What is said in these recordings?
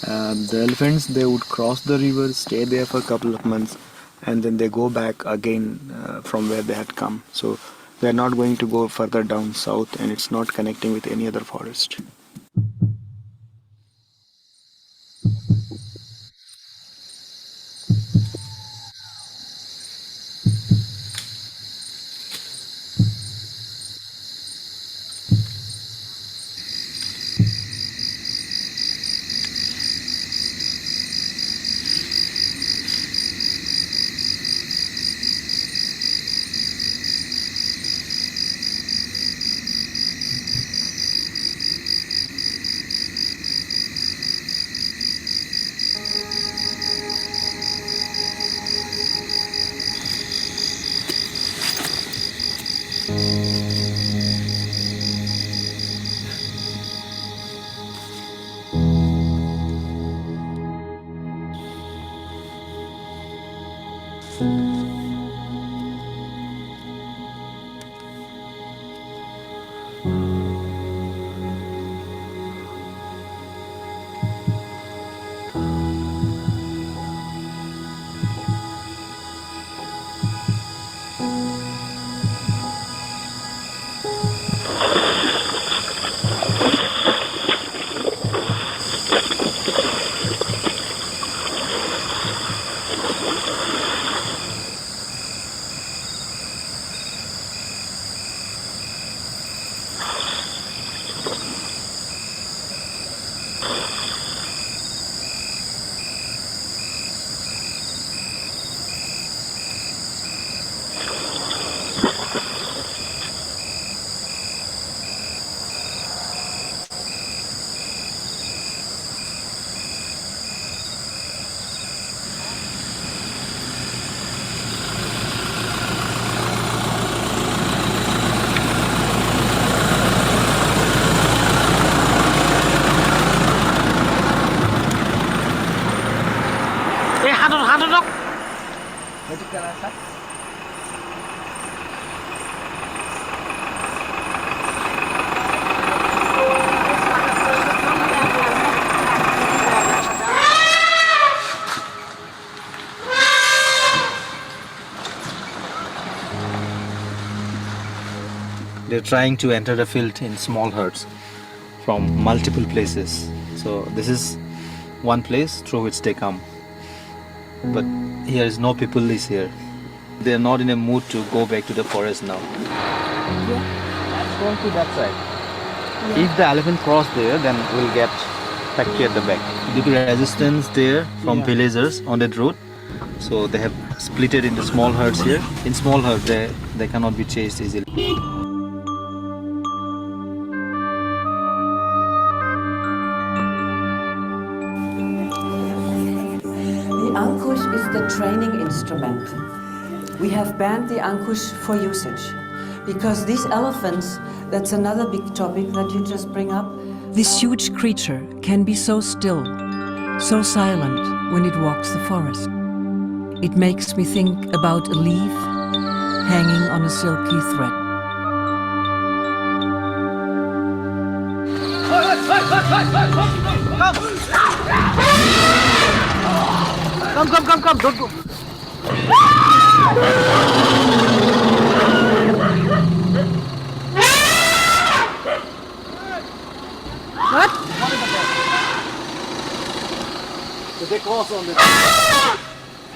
The elephants, they would cross the river, stay there for a couple of months, and then they go back again from where they had come. So they're not going to go further down south, and it's not connecting with any other forest. They're trying to enter the field in small herds from multiple places. So this is one place through which they come. But here is no people is here. They're not in a mood to go back to the forest now. Yeah. Let's go to that side. Yeah. If the elephant cross there, then we'll get factory at the back. Due to resistance there from villagers on that road, so they have split it into small herds here. In small herds, they cannot be chased easily. The training instrument. We have banned the ankush for usage because these elephants, that's another big topic that you just bring up. This huge creature can be so still, so silent when it walks the forest. It makes me think about a leaf hanging on a silky thread. Come, don't go. What? Did they cross on the...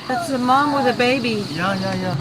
That's the mom with a baby. Yeah.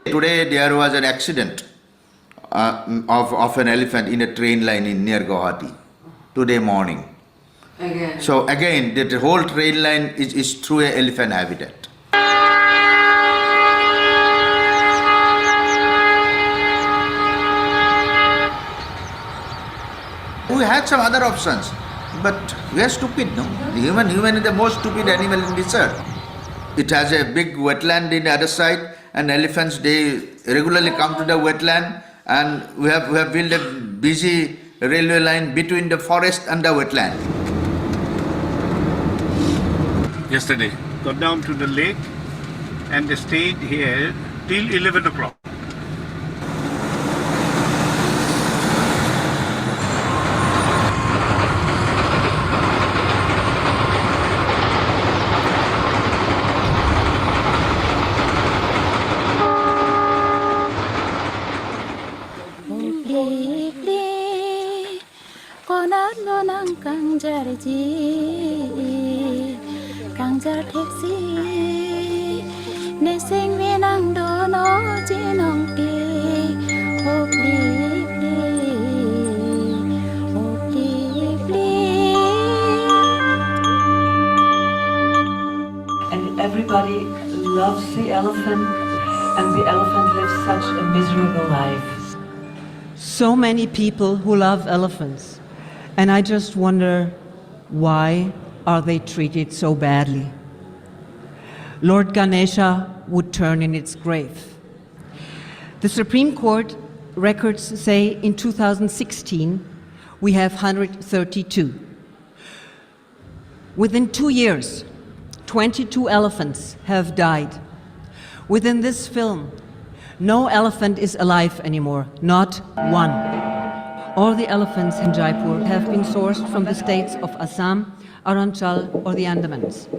Today there was an accident of an elephant in a train line in near Guwahati today morning. Again. So again, the whole train line is through an elephant habitat. We had some other options, but we are stupid, no? Human is the most stupid animal in this earth. It has a big wetland in the other side, and elephants, they regularly come to the wetland, and we have built a busy railway line between the forest and the wetland. Yesterday, got down to the lake and they stayed here till 11 o'clock. Kangjar taxi neseng wenang dono jinong ti And everybody loves the elephant, and the elephant lives such a miserable life. So many people who love elephants, and I just wonder, why are they treated so badly? Lord Ganesha would turn in its grave. The Supreme Court records say in 2016 we have 132. Within 2 years, 22 elephants have died. Within this film, no elephant is alive anymore, not one. All the elephants in Jaipur have been sourced from the states of Assam, Arunachal, or the Andamans.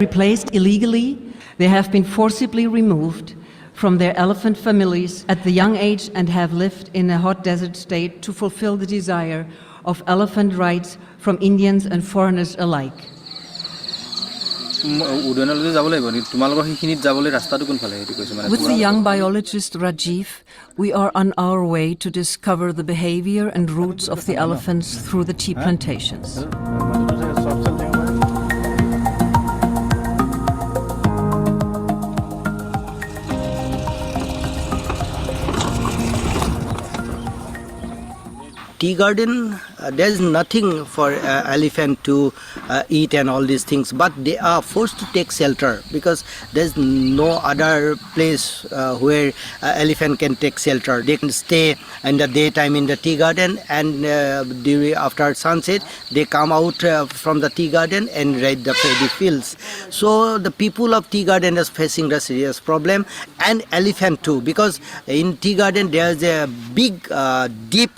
Replaced illegally, they have been forcibly removed from their elephant families at the young age and have lived in a hot desert state to fulfill the desire of elephant rights from Indians and foreigners alike. With the young biologist Rajiv, we are on our way to discover the behavior and roots of the elephants through the tea plantations. Tea garden, there's nothing for elephant to eat and all these things, but they are forced to take shelter because there's no other place where elephant can take shelter. They can stay in the daytime in the tea garden, and after sunset they come out from the tea garden and raid the paddy fields. So the people of tea garden is facing a serious problem, and elephant too, because in tea garden there's a big deep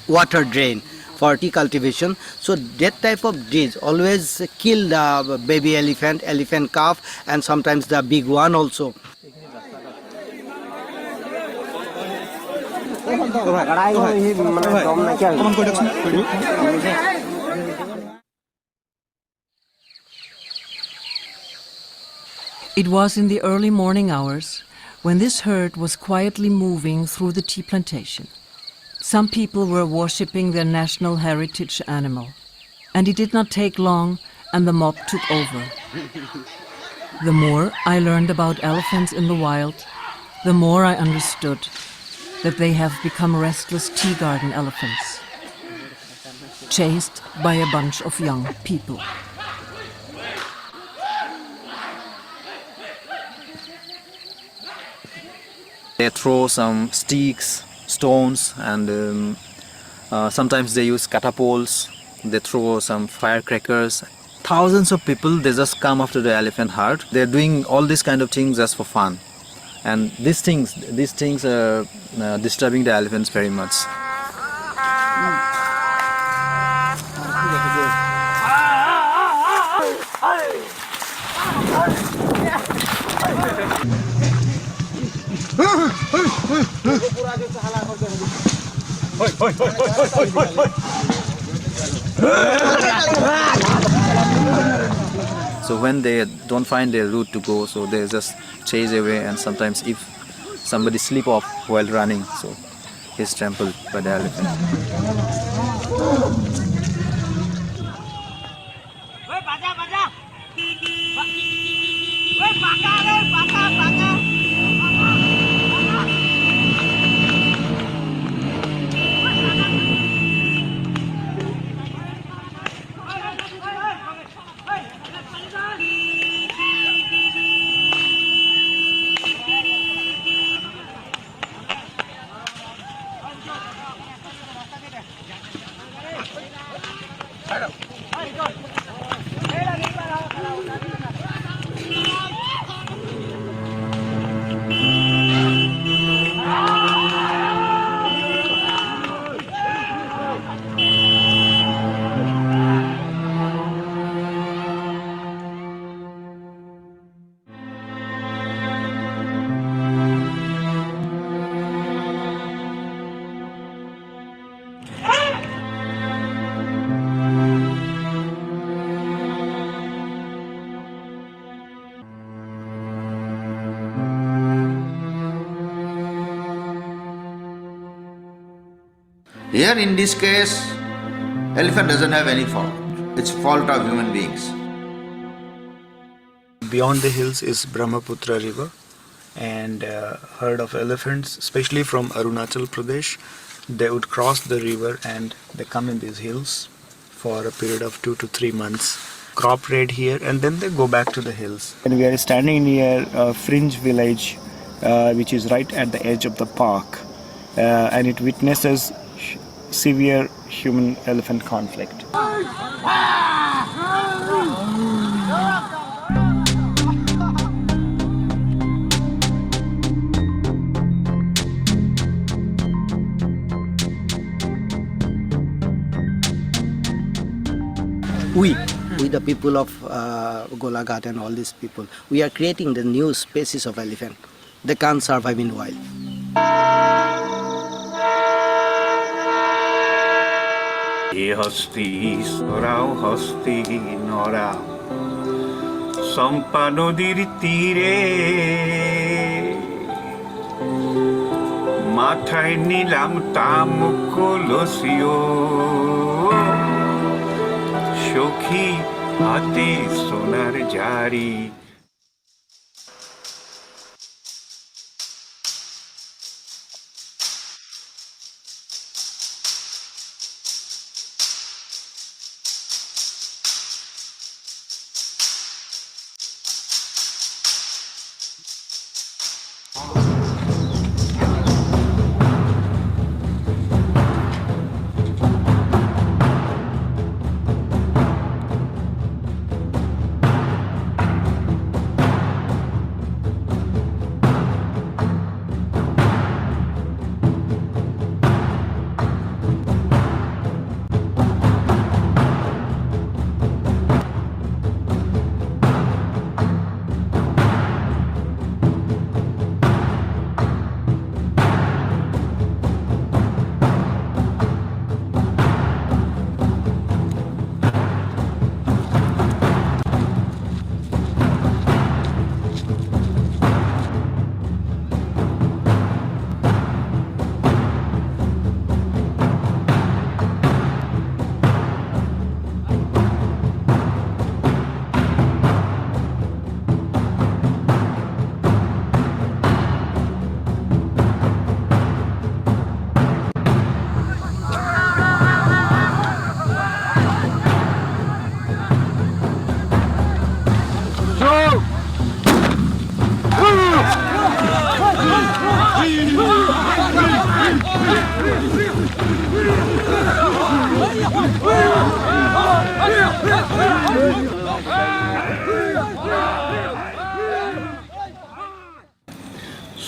water drain for tea cultivation. So that type of disease always kill the baby elephant, elephant calf, and sometimes the big one also. It was in the early morning hours when this herd was quietly moving through the tea plantation. Some people were worshipping their national heritage animal, and it did not take long and the mob took over. The more I learned about elephants in the wild, the more I understood that they have become restless tea garden elephants, chased by a bunch of young people. They throw some sticks, stones, and sometimes they use catapults. They throw some firecrackers. Thousands of people, they just come after the elephant herd. They're doing all these kind of things just for fun, and these things are disturbing the elephants very much. So So when they don't find their route to go, so they just chase away, and sometimes if somebody slip off while running, so he's trampled by the elephant. Here in this case, elephant doesn't have any fault. It's fault of human beings. Beyond the hills is Brahmaputra river, and herd of elephants, especially from Arunachal Pradesh, they would cross the river and they come in these hills for a period of 2 to 3 months, crop raid here, and then they go back to the hills. And we are standing near a fringe village which is right at the edge of the park, and it witnesses severe human-elephant conflict. We the people of Golaghat and all these people, we are creating the new species of elephant. They can't survive in wild. হস্তি সরাও হস্তি নরাও চম্পা নদীর তীরে মাথায় নিলাম তামুক কলসিও সখী হাতে সোনার জারি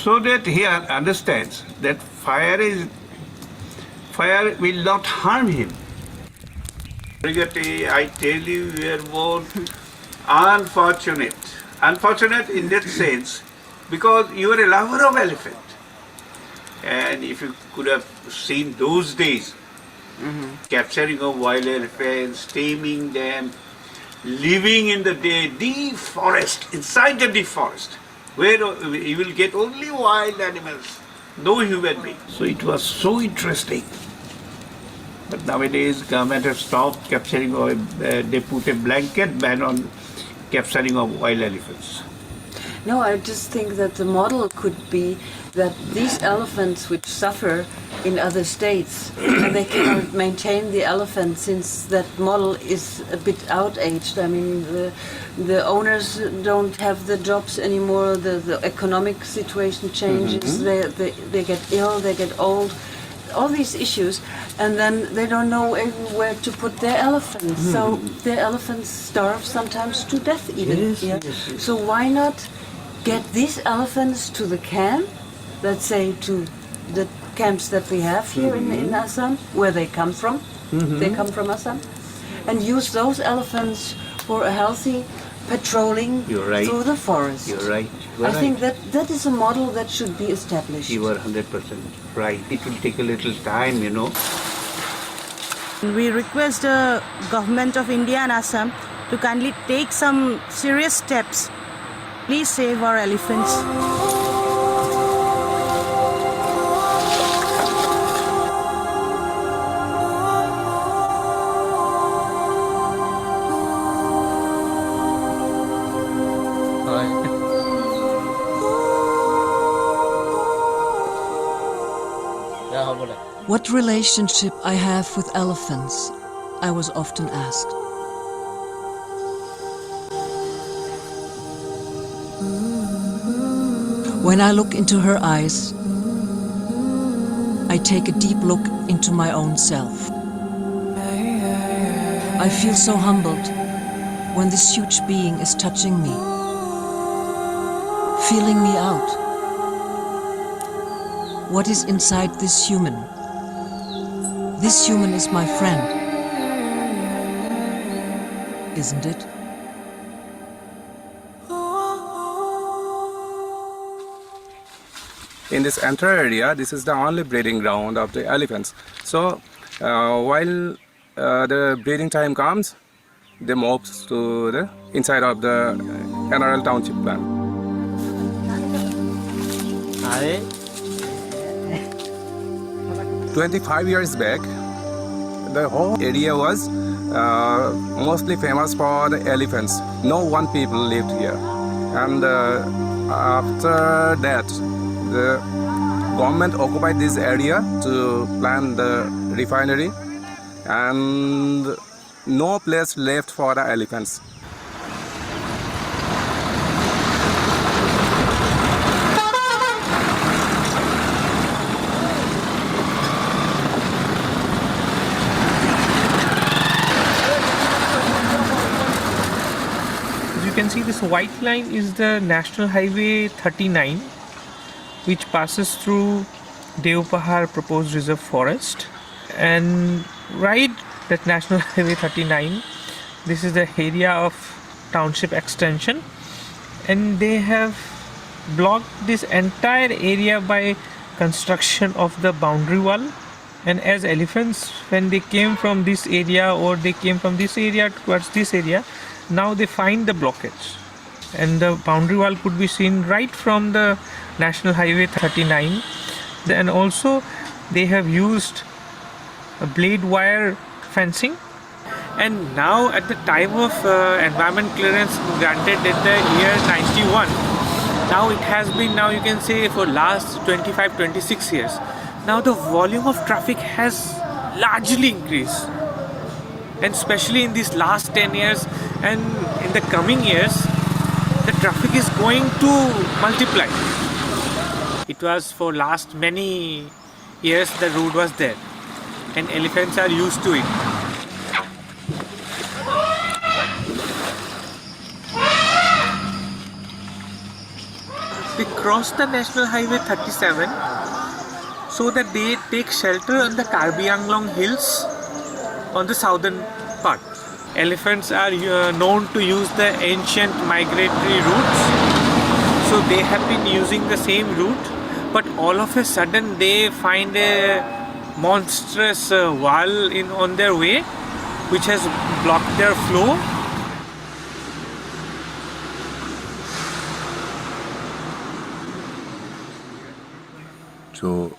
So that he understands that fire will not harm him. Brigitte, I tell you, you are both unfortunate. Unfortunate in that sense, because you are a lover of elephant. And if you could have seen those days, capturing of wild elephants, taming them, living in the deep forest, inside the deep forest, where you will get only wild animals, no human being. So it was so interesting. But nowadays government has stopped capturing, or they put a blanket ban on capturing of wild elephants. No, I just think that the model could be that these elephants which suffer in other states, and they cannot maintain the elephant since that model is a bit outaged. I mean, the owners don't have the jobs anymore, the economic situation changes, they get ill, they get old, all these issues, and then they don't know where to put their elephants. So their elephants starve sometimes to death even. So why not get these elephants to the camp, let's say to the camps that we have here in Assam, where they come from. They come from Assam, and use those elephants for a healthy patrolling through the forest. You're right. I think that is a model that should be established. You are 100% right. It will take a little time, you know. We request the government of India and Assam to kindly take some serious steps. Please save our elephants. What relationship I have with elephants, I was often asked. When I look into her eyes, I take a deep look into my own self. I feel so humbled when this huge being is touching me, feeling me out. What is inside this human? This human is my friend, isn't it? In this entire area, this is the only breeding ground of the elephants. So while the breeding time comes, they move to the inside of the NRL township plan. 25 years back, the whole area was mostly famous for the elephants. No one people lived here. And after that, the government occupied this area to plan the refinery, and no place left for the elephants. You can see this white line is the National Highway 39, which passes through Deopahar proposed reserve forest, and right that National Highway 39, this is the area of township extension, and they have blocked this entire area by construction of the boundary wall. And as elephants, when they came from this area or they came from this area towards this area, now they find the blockage, and the boundary wall could be seen right from the National Highway 39. And also they have used a blade wire fencing, and now at the time of environment clearance granted in the year 91, now it has been, now you can say, for last 25-26 years, now the volume of traffic has largely increased, and especially in these last 10 years and in the coming years, the traffic is going to multiply. It was for last many years the road was there, and elephants are used to it. They cross the National Highway 37 so that they take shelter on the Karbi Anglong hills on the southern part. Elephants are known to use the ancient migratory routes, so they have been using the same route, but all of a sudden they find a monstrous wall on their way which has blocked their flow, So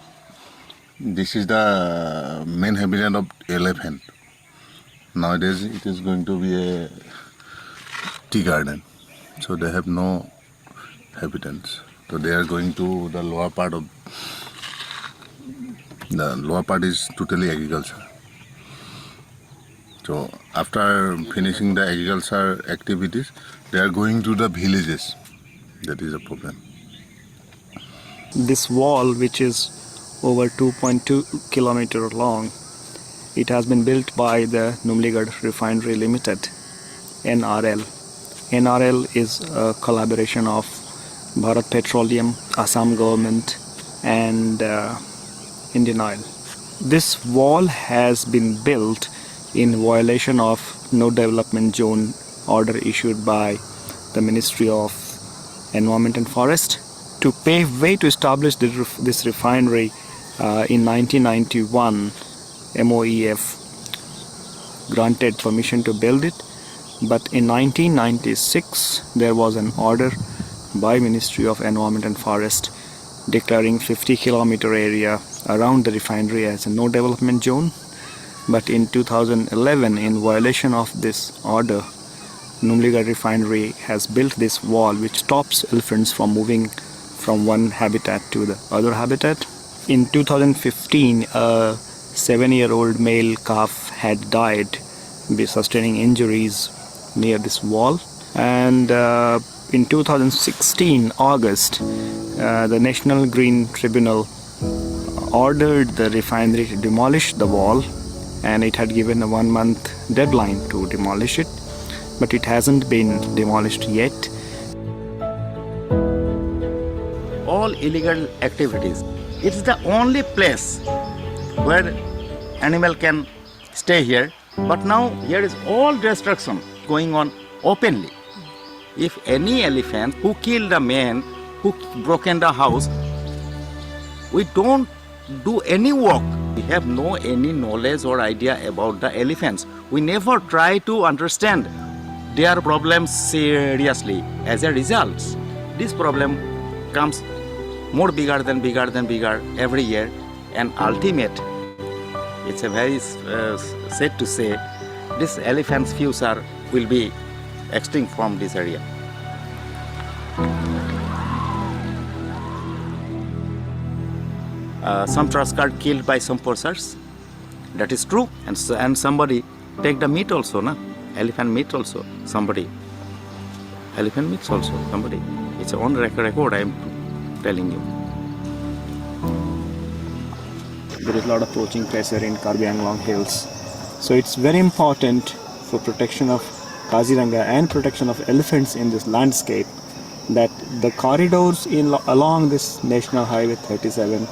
this is the main habitat of elephant. Nowadays it is going to be a tea garden. So they have no habitats. So they are going to the lower part is totally agriculture. So after finishing the agriculture activities, they are going to the villages. That is a problem. This wall, which is over 2.2 kilometer long, it has been built by the Numligad Refinery Limited, NRL. NRL is a collaboration of Bharat Petroleum, Assam government and Indian Oil. This wall has been built in violation of No Development Zone order issued by the Ministry of Environment and Forest to pave way to establish this refinery. In 1991, MOEF granted permission to build it, but in 1996 there was an order by Ministry of Environment and Forest declaring 50-kilometer area around the refinery as a no development zone. But in 2011, in violation of this order, Numligad Refinery has built this wall which stops elephants from moving from one habitat to the other habitat. In 2015, a 7-year-old male calf had died sustaining injuries near this wall, and in 2016 August, the National Green Tribunal ordered the refinery to demolish the wall, and it had given a 1-month deadline to demolish it, but it hasn't been demolished yet. All illegal activities. It's the only place where animal can stay here, but now here is all destruction going on openly. If any elephant who killed a man, who broken the house, we don't do any work. We have no any knowledge or idea about the elephants. We never try to understand their problems seriously. As a result, this problem comes more bigger every year, and ultimate, it's a very sad to say, this elephant's future will be extinct from this area. Some trust are killed by some poachers. That is true, and somebody take the meat also, na? Elephant meat also, somebody. Elephant meat also, somebody. It's on record, I am telling you. There is a lot of poaching pressure in Karbi Anglong Hills. So it's very important for protection of Kaziranga and protection of elephants in this landscape that the corridors along this National Highway 37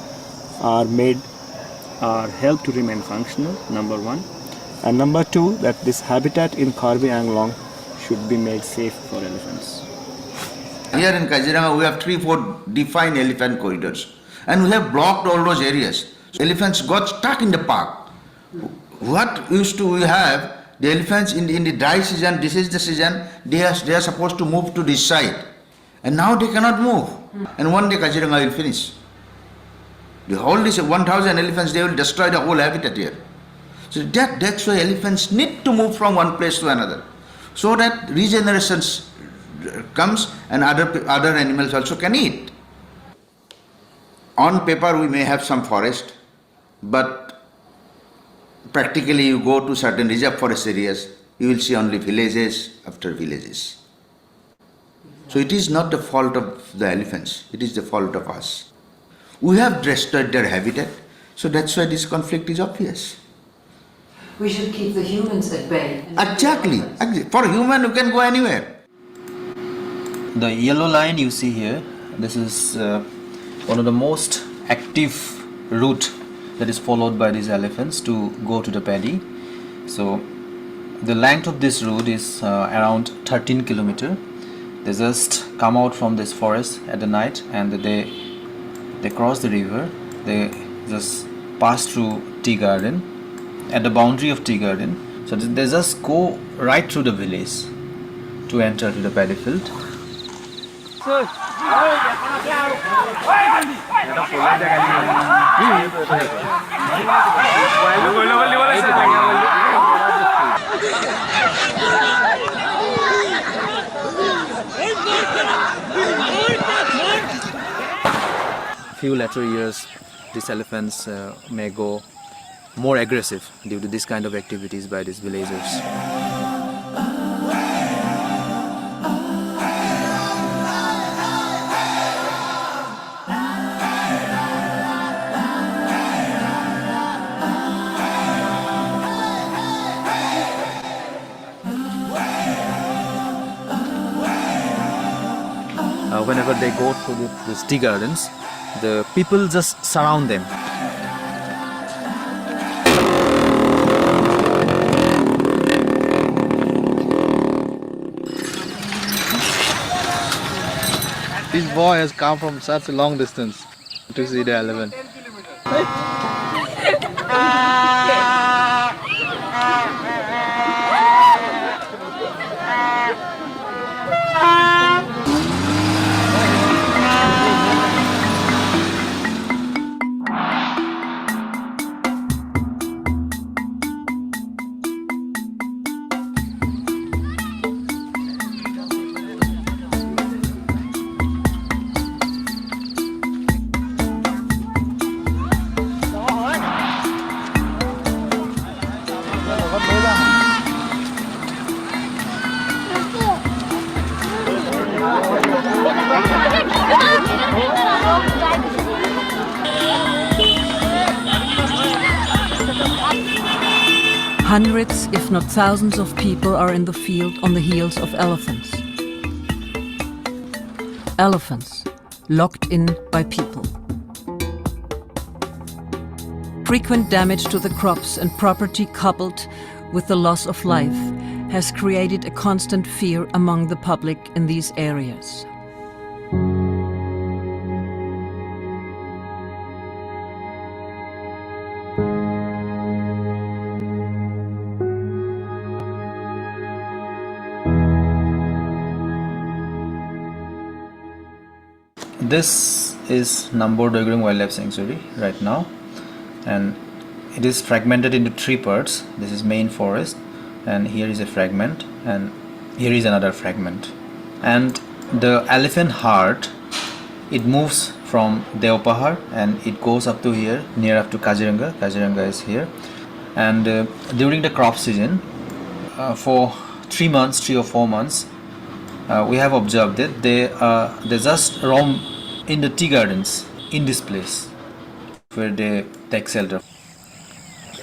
are helped to remain functional, number one. And number two, that this habitat in Karbi Anglong should be made safe for elephants. Here in Kaziranga we have 3-4 defined elephant corridors, and we have blocked all those areas. Elephants got stuck in the park. What used to we have, the elephants in the dry season, this is the season, they are supposed to move to this side. And now they cannot move. And one day Kaziranga will finish. The whole this 1,000 elephants, they will destroy the whole habitat here. So that's why elephants need to move from one place to another, so that regeneration comes and other animals also can eat. On paper we may have some forest, but practically you go to certain reserve forest areas, you will see only villages after villages. So it is not the fault of the elephants, it is the fault of us. We have destroyed their habitat, so that's why this conflict is obvious. We should keep the humans at bay. Exactly. For human you can go anywhere. The yellow line you see here, this is one of the most active route that is followed by these elephants to go to the paddy. So the length of this route is around 13 kilometers. They just come out from this forest at the night and they cross the river. They just pass through tea garden, at the boundary of tea garden. So they just go right through the village to enter to the paddy field. Few later years, these elephants may go more aggressive due to this kind of activities by these villagers. Whenever they go through these tea gardens, the people just surround them. This boy has come from such a long distance to see the elephant. Hundreds, if not thousands of people are in the field on the heels of elephants. Elephants, locked in by people. Frequent damage to the crops and property coupled with the loss of life has created a constant fear among the public in these areas. This is Nambour Doigrung Wildlife Sanctuary right now, and it is fragmented into three parts. This is main forest, and here is a fragment, and here is another fragment. And the elephant heart, it moves from Deopahar and it goes up to here, near up to Kaziranga. Kaziranga is here. And during the crop season, for 3 or 4 months, we have observed that they just roam in the tea gardens in this place where they take shelter.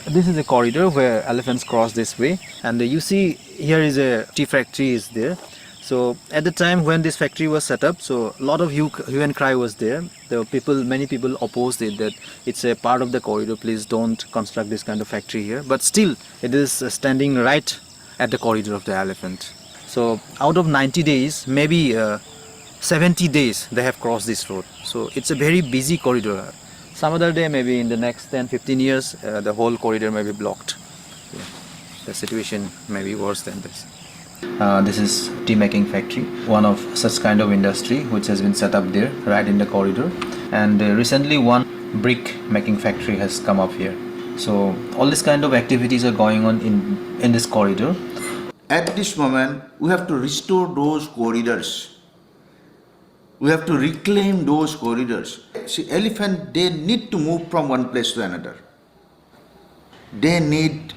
This is a corridor where elephants cross this way, and you see here is a tea factory is there. So at the time when this factory was set up, so a lot of hue and cry was there. Many people opposed it, that it's a part of the corridor, please don't construct this kind of factory here. But still it is standing right at the corridor of the elephant. So out of 90 days, maybe 70 days they have crossed this road. So it's a very busy corridor. Some other day, maybe in the next 10-15 years, the whole corridor may be blocked. Yeah. The situation may be worse than this. This is tea making factory, one of such kind of industry which has been set up there right in the corridor. And recently one brick making factory has come up here. So all this kind of activities are going on in this corridor. At this moment, we have to restore those corridors. We have to reclaim those corridors. See, elephant, they need to move from one place to another. They need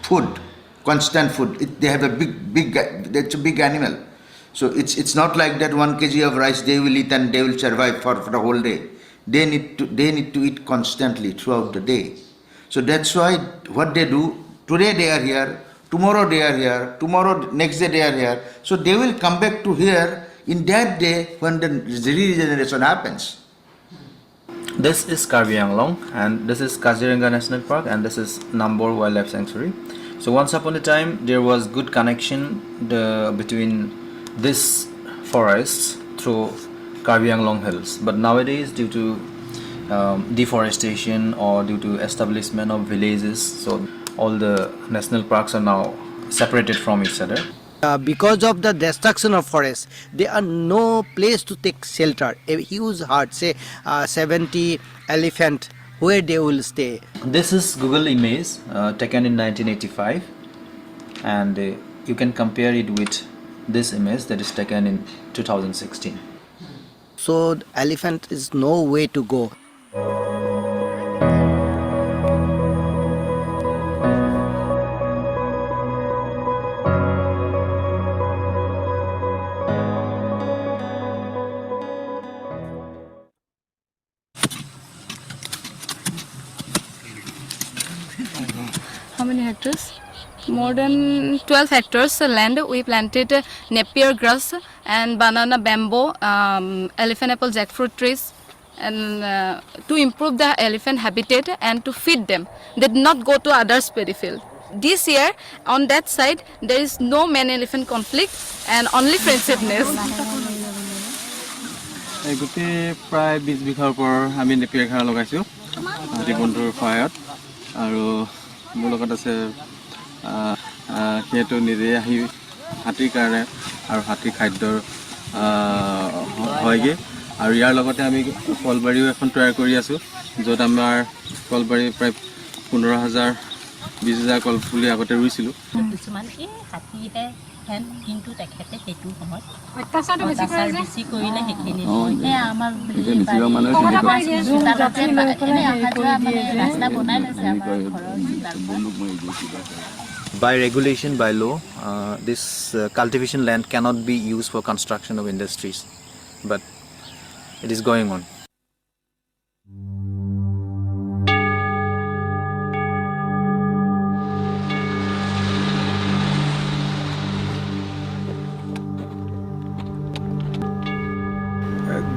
food, constant food. They have a that's a big animal. So it's not like that 1 kg of rice they will eat and they will survive for the whole day. They need to eat constantly throughout the day. So that's why what they do, today they are here, tomorrow they are here, tomorrow, next day they are here. So they will come back to here in that day when the regeneration happens. This is Karbi Anglong, and this is Kaziranga National Park, and this is Nambour Wildlife Sanctuary. So once upon a time there was good connection between this forests through Karbi Anglong Hills, but nowadays due to deforestation or due to establishment of villages, so all the national parks are now separated from each other. Because of the destruction of forests, there are no place to take shelter. A huge herd, say 70 elephant where they will stay. This is Google image taken in 1985, and you can compare it with this image that is taken in 2016. So the elephant is no way to go. How many hectares? More than 12 hectares land. We planted napier grass and banana, bamboo, elephant apple, jackfruit trees, and to improve the elephant habitat and to feed them. They did not go to others' paddy field. This year, on that side, there is no man-elephant conflict and only friendshipness. গোটেই প্ৰায় 20 বিঘাৰ ওপৰ আমি Napier ঘাঁহ লগাইছোঁ হাতী বন্ধুৰ সহায়ত আৰু মোৰ লগত আছে সেইটো নিজে আহি হাতীৰ কাৰণে আৰু হাতী খাদ্যৰ হয়গে আৰু ইয়াৰ লগতে আমি কলবাৰীও এখন তৈয়াৰ কৰি আছোঁ য'ত আমাৰ কলবাৰী প্ৰায় 15,000 20,000 কলপুলি আগতে ৰুইছিলোঁ কিছুমান এই হাতীহে হেন কিন্তু তেখেতে সেইটো সময় অত্যাচাৰ বেছি কৰিলে সেইখিনি আমাৰ ৰাস্তা বনাই লৈছে আমাৰ By regulation, by law, this cultivation land cannot be used for construction of industries, but it is going on.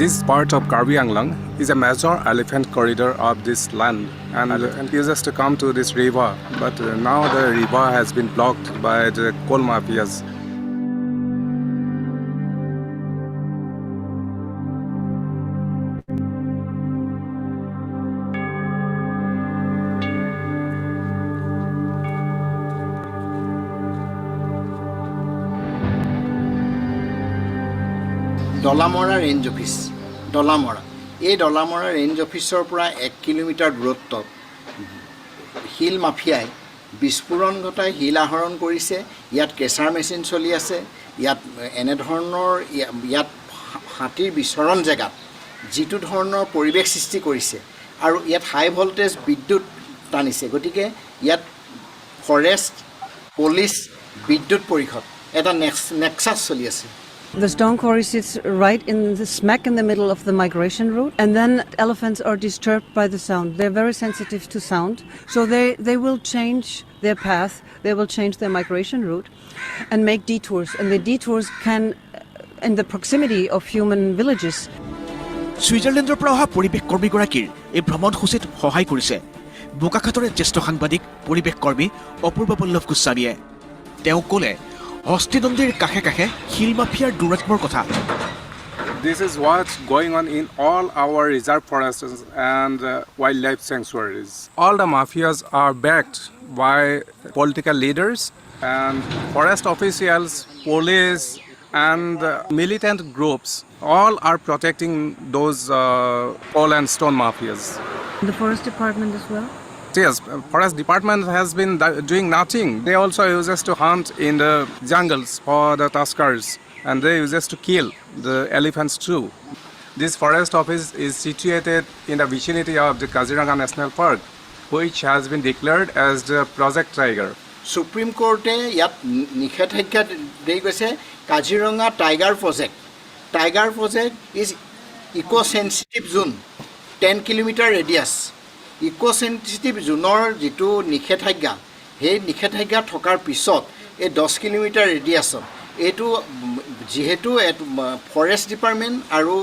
This part of Karbi Anglang is a major elephant corridor of this land, and elephant used to come to this river, but now the river has been blocked by the coal mafias. Dolamara range office Dolamara এই Dolamara range অফিচৰ পৰা 1 kilometre দূৰত্বত hill মাফিয়াই বিস্ফোৰণ ঘটাই hill আহৰণ কৰিছে ইয়াত কেঁচাৰ মেচিন চলি আছে ইয়াত এনে ধৰণৰ ইয়াত হাতীৰ বিচৰণ জেগাত যিটো ধৰণৰ পৰিৱেশ সৃষ্টি কৰিছে আৰু ইয়াত হাই ভল্টেজ বিদ্যুৎ টানিছে গতিকে ইয়াত ফৰেষ্ট পুলিচ বিদ্যুৎ পৰিষদ এটা নেক্সাস চলি আছে The stone quarry sits right in the smack in the middle of the migration route, and then elephants are disturbed by the sound. They're very sensitive to sound, so they will change their path, they will change their migration route and make detours, and the detours can, in the proximity of human villages. Swizerlandৰ পৰা অহা পৰিৱেশ কৰ্মীগৰাকীৰ এই ভ্ৰমণ সূচীত সহায় কৰিছে বোকাখাতৰে জ্যেষ্ঠ সাংবাদিক পৰিৱেশ কৰ্মী অপূৰ্ব পল্লৱ গোস্বামীয়ে তেওঁ ক'লে হস্তিনন্দীৰ কাষে কাষে হিল মাফিয়াৰ দুৰাত্মৰ কথা This is what's going on in all our reserve forests and wildlife sanctuaries. All the mafias are backed by political leaders and forest officials, police and militant groups. All are protecting those coal and stone mafias. The forest department as well? Yes, forest department has been doing nothing. They also use to hunt in the jungles for the tuskers, and they use to kill the elephants too. This forest office is situated in the vicinity of the Kaziranga National Park, which has been declared as the Project Tiger. Supreme Court yat nikhethekkha dei goise Kaziranga Tiger Project. Tiger Project is eco-sensitive zone, 10 kilometer radius. Eco-sensitive জোনৰ যিটো নিষেধাজ্ঞা সেই নিষেধাজ্ঞা থকাৰ পিছত এই 10 kilometre ৰেডিয়াছত এইটো যিহেতু ফৰেষ্ট ডিপাৰ্টমেণ্ট আৰু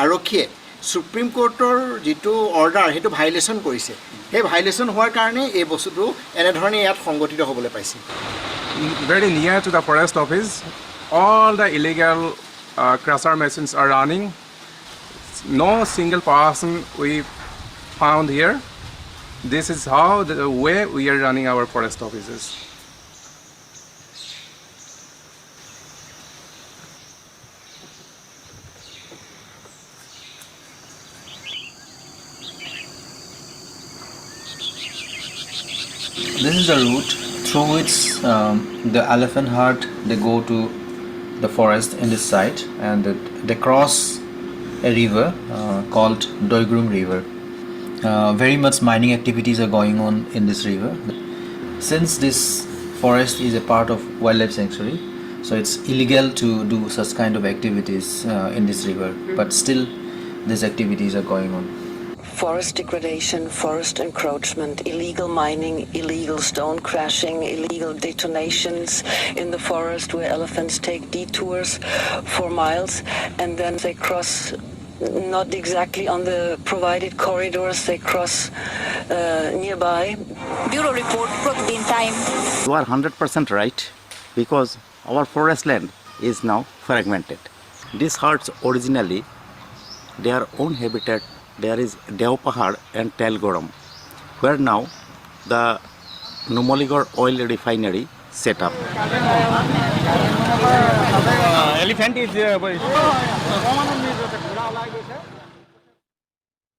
আৰক্ষীয়ে সুপ্ৰিম কোৰ্টৰ যিটো অৰ্ডাৰ সেইটো ভাইলেশ্যন কৰিছে সেই ভাইলেশ্যন হোৱাৰ কাৰণে এই বস্তুটো এনেধৰণে ইয়াত সংগঠিত হ'বলৈ পাইছে Very near to the forest office, all the illegal crusher machines are running. No single person we found here. This is how the way we are running our forest offices. This is the route through which the elephant herd, they go to the forest in this side, and they cross a river called Doigrum River. Very much mining activities are going on in this river. Since this forest is a part of wildlife sanctuary, so it's illegal to do such kind of activities in this river, but still these activities are going on. Forest degradation, forest encroachment, illegal mining, illegal stone crashing, illegal detonations in the forest where elephants take detours for miles and then they cross not exactly on the provided corridors, they cross nearby. Bureau report, Protein Time. You are 100% right, because our forest land is now fragmented. These herds originally, their own habitat, there is Deopahar and Telgoram, where now the Numaligarh oil refinery set up. Elephant is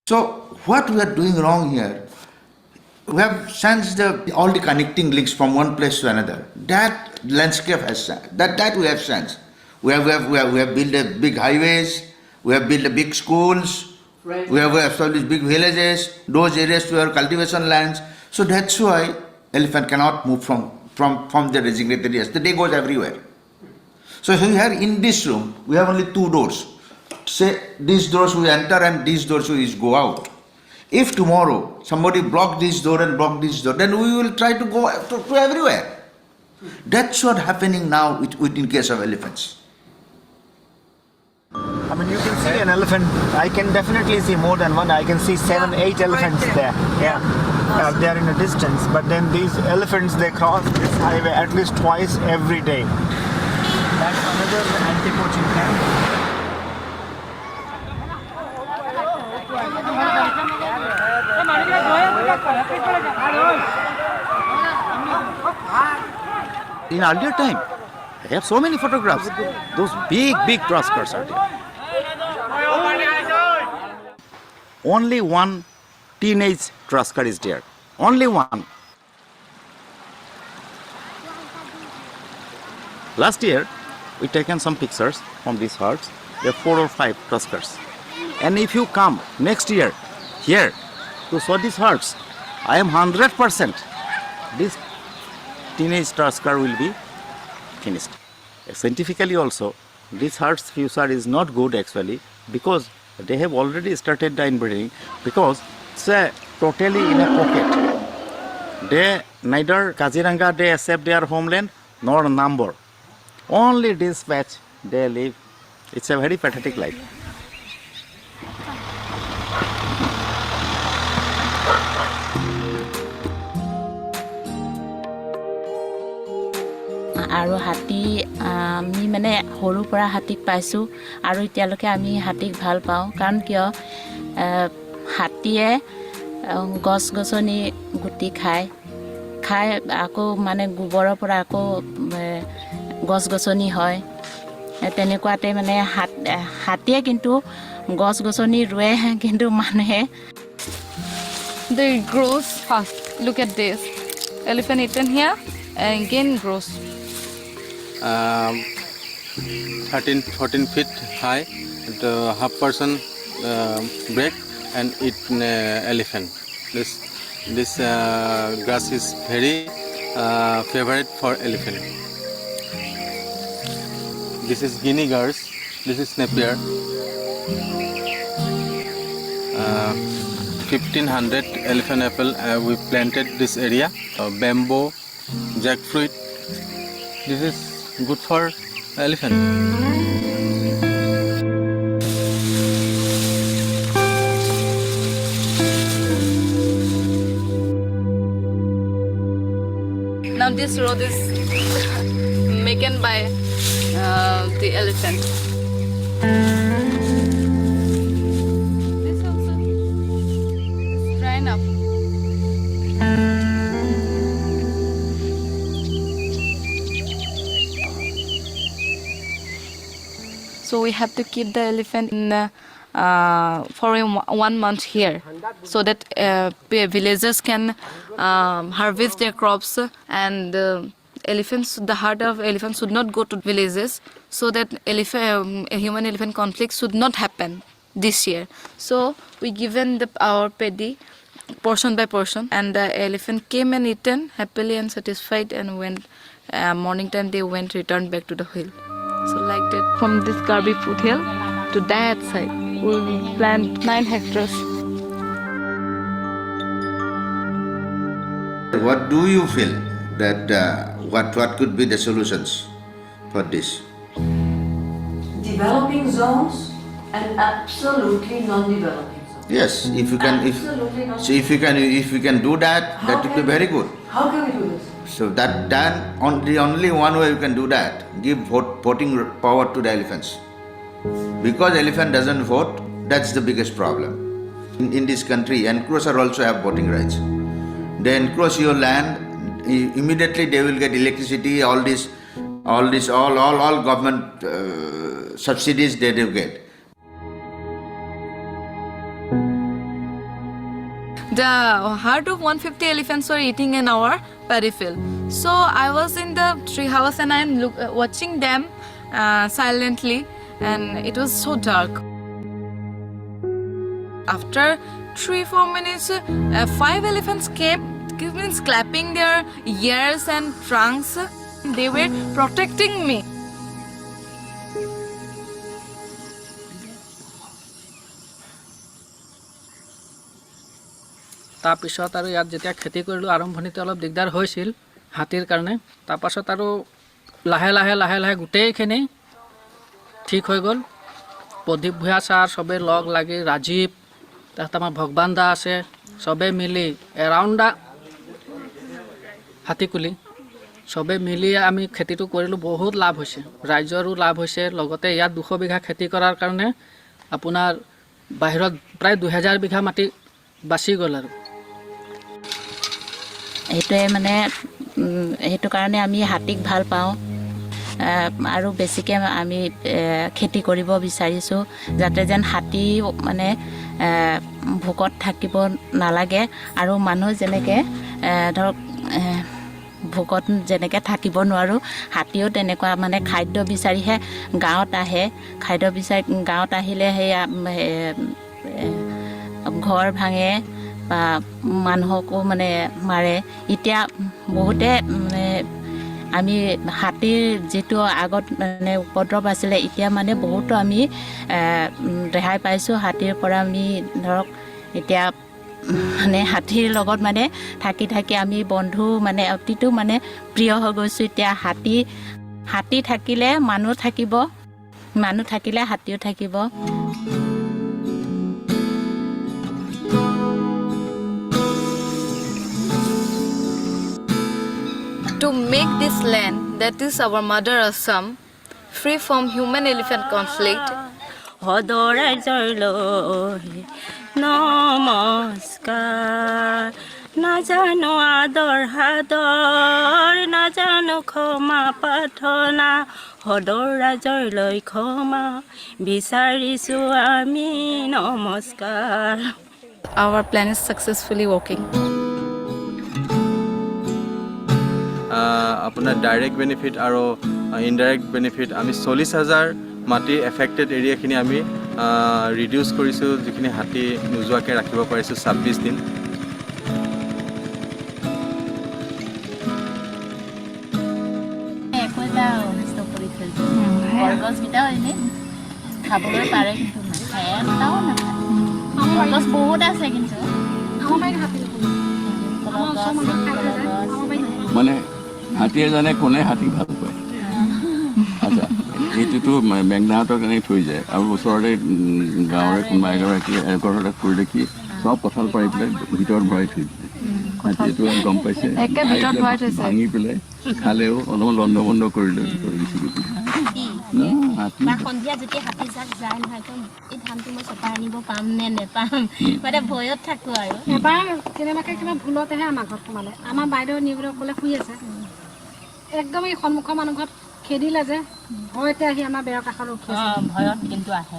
So what we are doing wrong here, we have sensed all the connecting links from one place to another. That landscape has that we have sensed. We have built a big highways, we have built a big schools, right. We have established big villages, those areas were cultivation lands. So that's why elephant cannot move from the designated areas. The day goes everywhere. So here in this room, we have only two doors. Say these doors we enter and these doors we go out. If tomorrow somebody block this door and block this door, then we will try to go to everywhere. That's what happening now in case of elephants. I mean, you can see an elephant. I can definitely see more than one. I can see 7, 8 elephants there. Yeah, they are in a distance. But then these elephants, they cross this highway at least twice every day. That's another anti-poaching camp. In earlier time, I have so many photographs. Those big tuskers are there. Only one teenage tusker is there. Only one. Last year, we taken some pictures from these herds. There are 4 or 5 tuskers. And if you come next year here to show these herds, I am 100% this teenage tusker will be finished. Scientifically also, this herd's future is not good actually, because they have already started the inbreeding, because it's totally in a pocket. They neither Kaziranga they accept their homeland nor number. Only this patch they live. It's a very pathetic life. আৰু হাতী আমি মানে সৰুৰ পৰা হাতীক পাইছোঁ আৰু এতিয়ালৈকে আমি হাতীক ভাল পাওঁ, কাৰণ কিয় হাতীয়ে গছ গছনি গুটি খায় আকৌ মানে গোবৰৰ পৰা আকৌ গছ গছনি হয়। তেনেকুৱাতে মানে হাতীয়ে কিন্তু গছ গছনি ৰুৱে, কিন্তু মানুহে They grows fast. Look at this. Elephant eaten here and again grows. 13-14 feet high, the half person break and eat elephant. This grass is very favorite for elephant. This is guinea grass. This is napier. 1500 elephant apple we planted this area. Bamboo, jackfruit. This is good for elephant. Now this road is making by the elephant. This also is dry enough. So we have to keep the elephant in for 1 month here, so that villagers can harvest their crops, and elephants, the herd of elephants should not go to villages, so that human elephant conflict should not happen this year. So we given our paddy portion by portion, and the elephant came and eaten happily and satisfied, and went morning time they returned back to the hill. So like that, from this Garbi foothill to that side, we'll plant 9 hectares. What do you feel that what could be the solutions for this? Developing zones and absolutely non-developing zones. Yes, if you can do that, that would be very good. How can we do this? So the only one way you can do that, give voting power to the elephants. Because elephant doesn't vote, that's the biggest problem. In this country, encroachers also have voting rights. They encroach your land, immediately they will get electricity, all government subsidies they do get. The herd of 150 elephants were eating in our paddy field. So I was in the tree house and I'm watching them silently, and it was so dark. After 3-4 minutes, 5 elephants came, clapping their ears and trunks. They were protecting me. তাৰপিছত আৰু ইয়াত যেতিয়া খেতি কৰিলোঁ, আৰম্ভণিতে অলপ দিগদাৰ হৈছিল হাতীৰ কাৰণে। তাৰপাছত আৰু লাহে লাহে গোটেইখিনি ঠিক হৈ গ'ল। প্ৰদীপ ভূঞা ছাৰ চবেই লগ লাগি, ৰাজীৱ, তাত আমাৰ ভগৱান দা আছে, চবেই মিলি এৰাউণ্ড দা হাতীকুলি চবেই মিলি আমি খেতিটো কৰিলোঁ। বহুত লাভ হৈছে, ৰাইজৰো লাভ হৈছে। লগতে ইয়াত 200 বিঘা খেতি কৰাৰ কাৰণে আপোনাৰ বাহিৰত প্ৰায় 2000 বিঘা মাটি বাচি গ'ল। আৰু সেইটোৱে মানে সেইটো কাৰণে আমি হাতীক ভাল পাওঁ, আৰু বেছিকৈ আমি খেতি কৰিব বিচাৰিছোঁ, যাতে যেন হাতী মানে ভোকত থাকিব নালাগে, আৰু মানুহ যেনেকৈ ধৰক ভোকত যেনেকৈ থাকিব নোৱাৰোঁ, হাতীও তেনেকুৱা মানে খাদ্য বিচাৰিহে গাঁৱত আহে। খাদ্য বিচাৰি গাঁৱত আহিলে সেয়া ঘৰ ভাঙে বা মানুহকো মানে মাৰে। এতিয়া বহুতে মানে আমি হাতীৰ যিটো আগত মানে উপদ্ৰৱ আছিলে, এতিয়া মানে বহুতো আমি ৰেহাই পাইছোঁ হাতীৰ পৰা। আমি ধৰক এতিয়া মানে হাতীৰ লগত মানে থাকি আমি বন্ধু মানে অতিটো মানে প্ৰিয় হৈ গৈছোঁ। এতিয়া হাতী থাকিলে মানুহ থাকিব, মানুহ থাকিলে হাতীও থাকিব। To make this land, that is our mother Assam, free from human-elephant conflict, নমস্কাৰ, নাজানো আদৰ হাদৰ, নাজানো ক্ষমা প্ৰাৰ্থনা, সদৰ ৰাজৰ লৈ ক্ষমা বিচাৰিছোঁ আমি, নমস্কাৰ। our plan is successfully working. আপোনাৰ ডাইৰেক্ট বেনিফিট আৰু ইনডাইৰেক্ট বেনিফিট আমি 40,000 মাটিৰ এফেক্টেড এৰিয়াখিনি আমি ৰিডিউচ কৰিছোঁ, যিখিনি হাতী নোযোৱাকৈ ৰাখিব পাৰিছোঁ 26 দিন। কলগছকেইটাও এনেই খাবলৈ পাৰে, কিন্তু এটাও নাখায়। কলগছ বহুত আছে, কিন্তু মানে হাতীয়ে জানে কোনে হাতী ভাল পায়। আচ্ছা, এইটোতো মেঘনাহঁতৰ কাৰণে থৈ যায়, আৰু ওচৰতে গাঁৱৰে কোনোবা এগৰাকী এঘৰতে কৰি দেখি চব কঁঠাল পাৰি পেলাই ভিতৰত ভৰাই থৈ দিয়ে। হাতীয়েতো গম পাইছে, ভাঙি পেলাই খালেও অলপমান লণ্ড বন্ধ কৰিলে সন্ধিয়া যেতিয়া হাতী যাক যায় নহয়, এই ধানটো মই চপাই আনিব পাম নে নেপাম, মানে ভয়ত থাকোঁ। আৰু এবাৰ কেনেবাকৈ কিবা ভুলতেহে আমাৰ ঘৰত সোমালে। আমাৰ বাইদেউ নিবলৈ ক'লে শুই আছে, একদম এই সন্মুখৰ মানুহ ঘৰত খেদিলে যে ভয়তে আহি আমাৰ বেৰৰ কাষত ৰখিছে ভয়ত কিন্তু আহে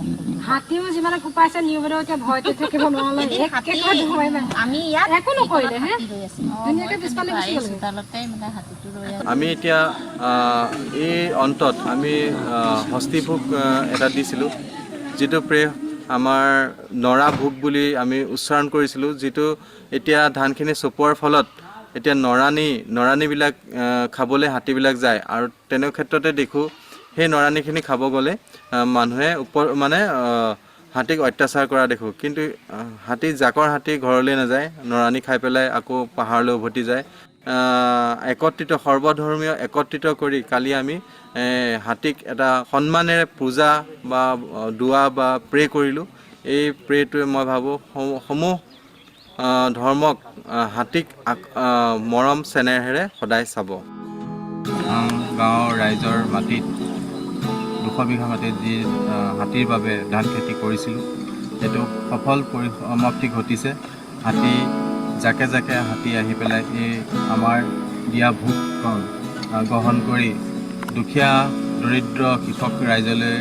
হাতীও যিমানে কোপাইছে নিউবেৰেও এতিয়া ভয়তে থাকিব নোৱাৰিলে আমি ইয়াত একো নকৰিলে হে ধুনীয়াকৈ পিছফালে গুচি গ'ল চোতালতে মানে হাতীটো ৰৈ আছে আমি এতিয়া এই অন্তত আমি হস্তিভোগ এটা দিছিলোঁ যিটো আমাৰ নৰা ভোগ বুলি আমি উচ্চাৰণ কৰিছিলোঁ যিটো এতিয়া ধানখিনি চপোৱাৰ ফলত এতিয়া নৰাণীবিলাক খাবলৈ হাতীবিলাক যায় আৰু তেনে ক্ষেত্ৰতে দেখোঁ সেই নৰাণীখিনি খাব গ'লে মানুহে হাতীক অত্যাচাৰ কৰা দেখোঁ কিন্তু জাকৰ হাতী ঘৰলৈ নাযায় নৰাণী খাই পেলাই আকৌ পাহাৰলৈ উভতি যায় সৰ্বধৰ্মীয় একত্ৰিত কৰি কালি আমি হাতীক এটা সন্মানেৰে পূজা বা দোৱা বা প্ৰে কৰিলোঁ এই প্ৰেটোৱে মই ভাবোঁ সমূহ ধৰ্মক হাতীক মৰম চেনেহেৰে সদায় চাব গাঁৱৰ ৰাইজৰ মাটিত 200 বিঘা মাটিত যি হাতীৰ বাবে ধান খেতি কৰিছিলোঁ সেইটো সফল পৰিসমাপ্তি ঘটিছে হাতী জাকে জাকে হাতী আহি পেলাই এই আমাৰ দিয়া ভোগ গ্ৰহণ কৰি দুখীয়া দৰিদ্ৰ কৃষক ৰাইজলৈ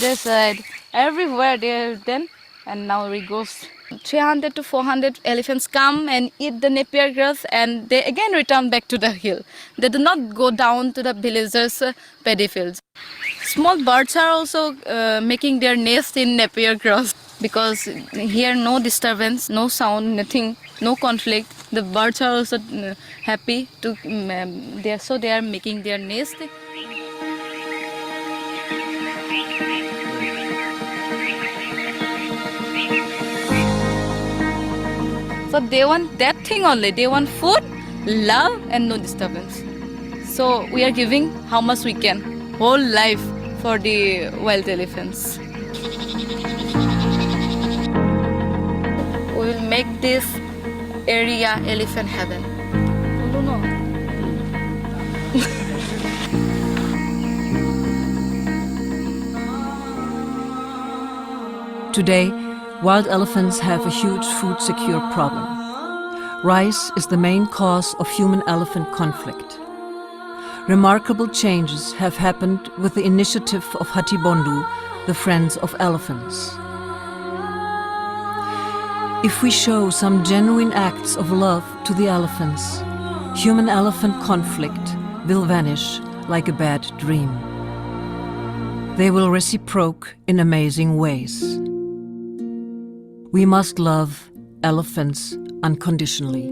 This side, everywhere they have done, and now we go 300 to 400 elephants come and eat the napier grass, and they again return back to the hill. They do not go down to the villagers' paddy fields. Small birds are also making their nest in napier grass because here no disturbance, no sound, nothing, no conflict. The birds are also happy to, so they are making their nest. So they want that thing only. They want food, love, and no disturbance. So we are giving how much we can, whole life for the wild elephants. We will make this area elephant heaven. Today, wild elephants have a huge food secure problem. Rice is the main cause of human-elephant conflict. Remarkable changes have happened with the initiative of Hatibondu, the Friends of Elephants. If we show some genuine acts of love to the elephants, human-elephant conflict will vanish like a bad dream. They will reciprocate in amazing ways. We must love elephants unconditionally.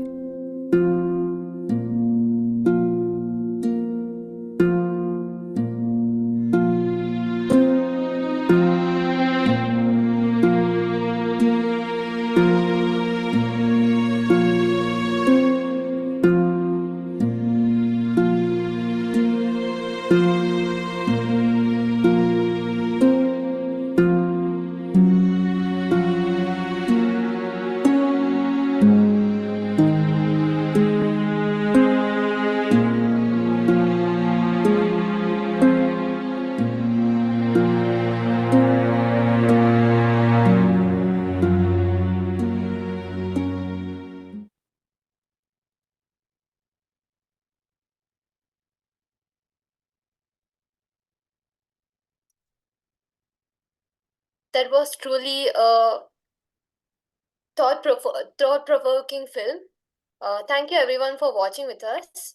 That was truly a thought-provoking film. Thank you everyone for watching with us.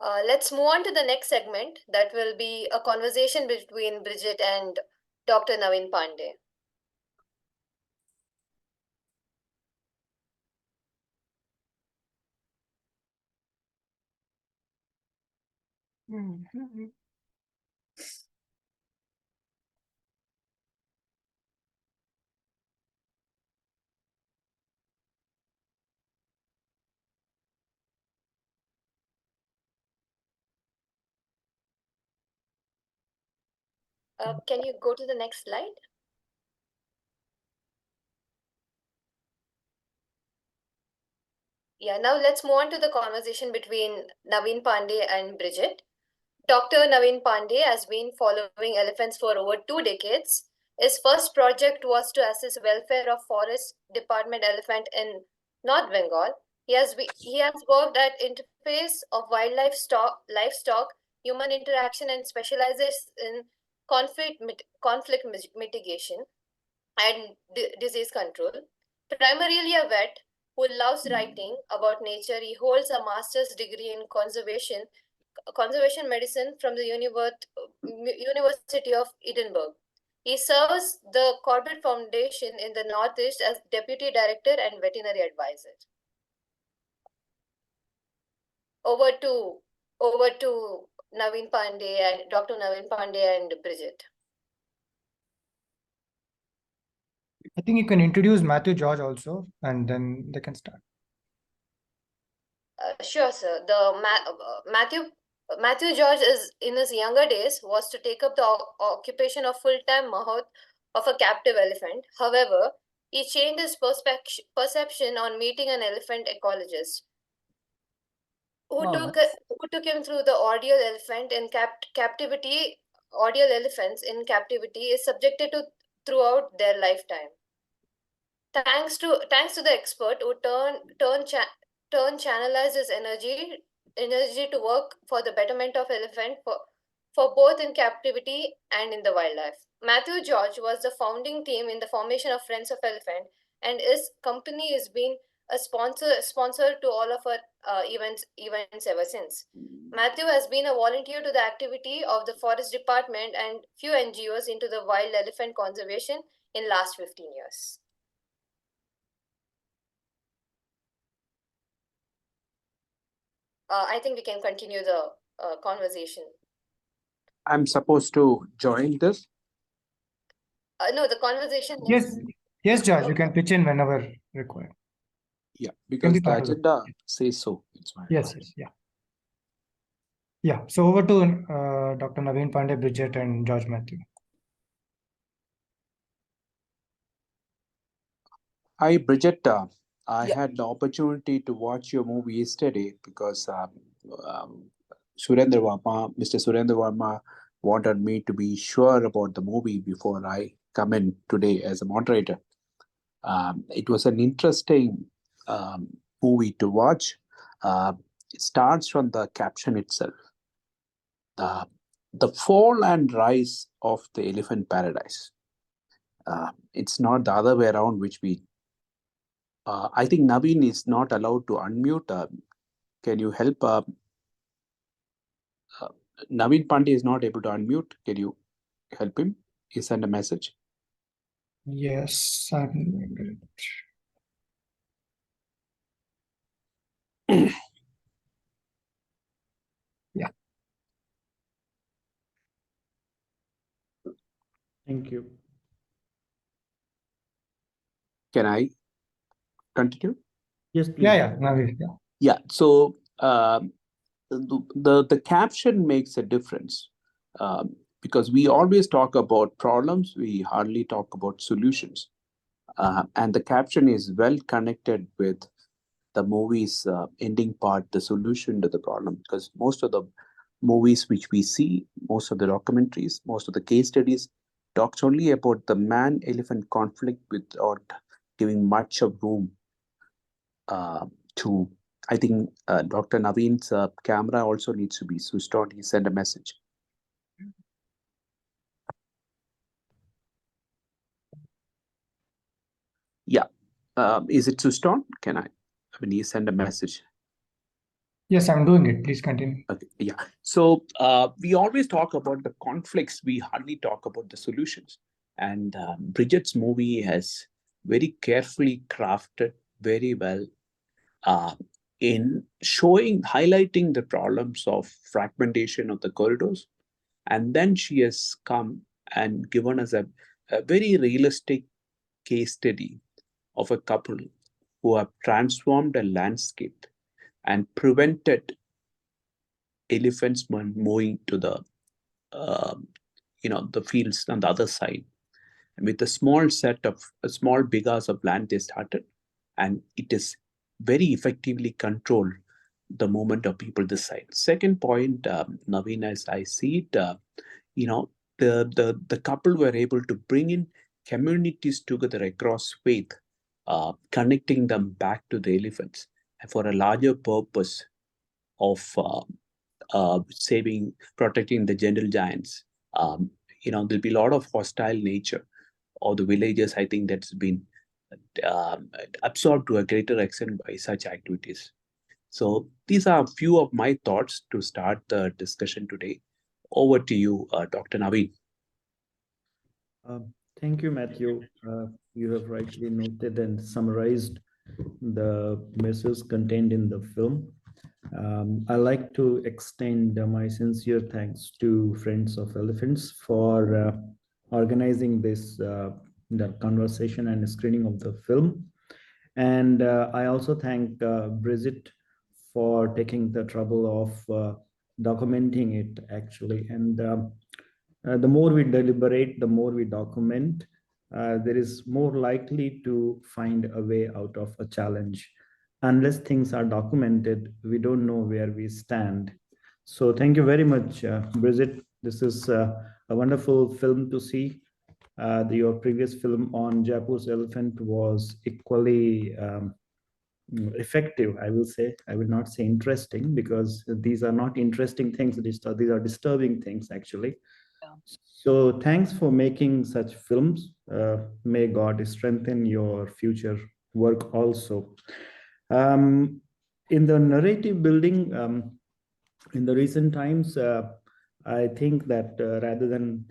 Let's move on to the next segment that will be a conversation between Brigitte and Dr. Naveen Pandey. Can you go to the next slide? Yeah, now let's move on to the conversation between Naveen Pandey and Brigitte. Dr. Naveen Pandey has been following elephants for over 2 decades. His first project was to assess welfare of forest department elephant in North Bengal. He has worked at interface of wildlife livestock, human interaction, and specializes in conflict mitigation and disease control. Primarily a vet who loves writing about nature, he holds a master's degree in conservation medicine from the University of Edinburgh. He serves the Corbett Foundation in the Northeast as deputy director and veterinary advisor. Over to Naveen Pandey and Dr. Naveen Pandey and Brigitte. I think you can introduce Matthew George also, and then they can start. Sure, sir. Matthew George is in his younger days was to take up the occupation of full-time mahout of a captive elephant. However, he changed his perception on meeting an elephant ecologist who took him through the ordeal elephant in captivity. Ordeal elephants in captivity is subjected to throughout their lifetime. Thanks to the expert who channelized his energy to work for the betterment of elephant for both in captivity and in the wildlife. Matthew George was the founding team in the formation of Friends of Elephant, and his company has been a sponsor to all of our events ever since. Matthew has been a volunteer to the activity of the Forest Department and few NGOs into the wild elephant conservation in last 15 years. I think we can continue the conversation. I'm supposed to join this? No, the conversation is... Yes, George, you can pitch in whenever required. Yeah, because the agenda says so. It's fine. Yes, yeah. Yeah, so over to Dr. Naveen Pandey, Brigitte, and George Matthew. Hi, Brigitte. I had the opportunity to watch your movie yesterday because Mr. Surendra Verma wanted me to be sure about the movie before I come in today as a moderator. It was an interesting movie to watch. It starts from the caption itself. The fall and rise of the elephant paradise. It's not the other way around, which we I think Naveen is not allowed to unmute. Can you help? Naveen Pandey is not able to unmute. Can you help him? He sent a message. Yes, yeah. Thank you. Can I continue? Yes, please. Yeah. Yeah. So the caption makes a difference because we always talk about problems. We hardly talk about solutions. And the caption is well connected with the movie's ending part, the solution to the problem, because most of the movies which we see, most of the documentaries, most of the case studies talks only about the man-elephant conflict without giving much of room to, I think Dr. Naveen's camera also needs to be switched on. He sent a message. Yeah. Is it switched on? Can I? He sent a message. Yes, I'm doing it. Please continue. Okay. Yeah. So we always talk about the conflicts. We hardly talk about the solutions. And Brigitte's movie has very carefully crafted very well in highlighting the problems of fragmentation of the corridors. And then she has come and given us a very realistic case study of a couple who have transformed a landscape and prevented elephants moving to the the fields on the other side. And with a small bighas of land they started, and it is very effectively controlled the movement of people this side. Second point, Naveen, as I see it, the couple were able to bring in communities together across faith, connecting them back to the elephants and for a larger purpose of protecting the gentle giants. There'll be a lot of hostile nature of the villagers. I think that's been absorbed to a greater extent by such activities. So these are a few of my thoughts to start the discussion today. Over to you, Dr. Naveen. Thank you, Mathew. You have rightly noted and summarized the messages contained in the film. I'd like to extend my sincere thanks to Friends of Elephants for organizing this the conversation and screening of the film. And I also thank Brigitte for taking the trouble of documenting it, actually. And the more we deliberate, the more we document, there is more likely to find a way out of a challenge. Unless things are documented, we don't know where we stand. So thank you very much, Brigitte. This is a wonderful film to see. Your previous film on Jaipur's elephant was equally effective, I will say. I will not say interesting, because these are not interesting things. These are disturbing things, actually. Yeah. So thanks for making such films. May God strengthen your future work also. In the narrative building, in the recent times, I think that rather than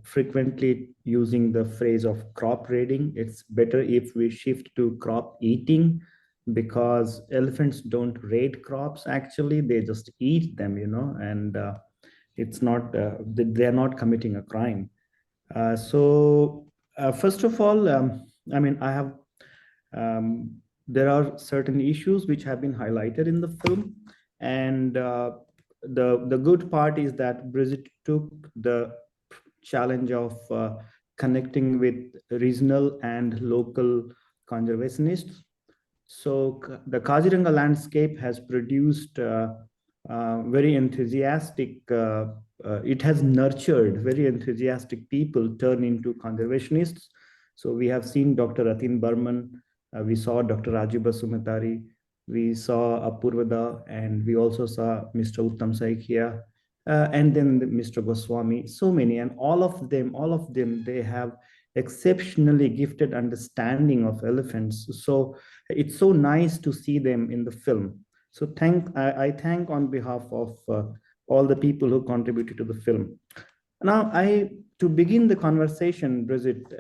frequently using the phrase of crop raiding, it's better if we shift to crop eating, because elephants don't raid crops. Actually, they just eat them, and it's not, they're not committing a crime. So first of all, I mean, I have, there are certain issues which have been highlighted in the film, and the good part is that Brigitte took the challenge of connecting with regional and local conservationists. So the Kaziranga landscape has produced very enthusiastic, it has nurtured very enthusiastic people turn into conservationists. So we have seen Dr. Atin Burman, we saw Dr. Raju Basumatari, we saw Apurvada, and we also saw Mr. Uttam Saikia, and then Mr. Goswami, so many, and all of them, they have exceptionally gifted understanding of elephants. So it's so nice to see them in the film. So I thank on behalf of all the people who contributed to the film. Now, to begin the conversation, Brigitte,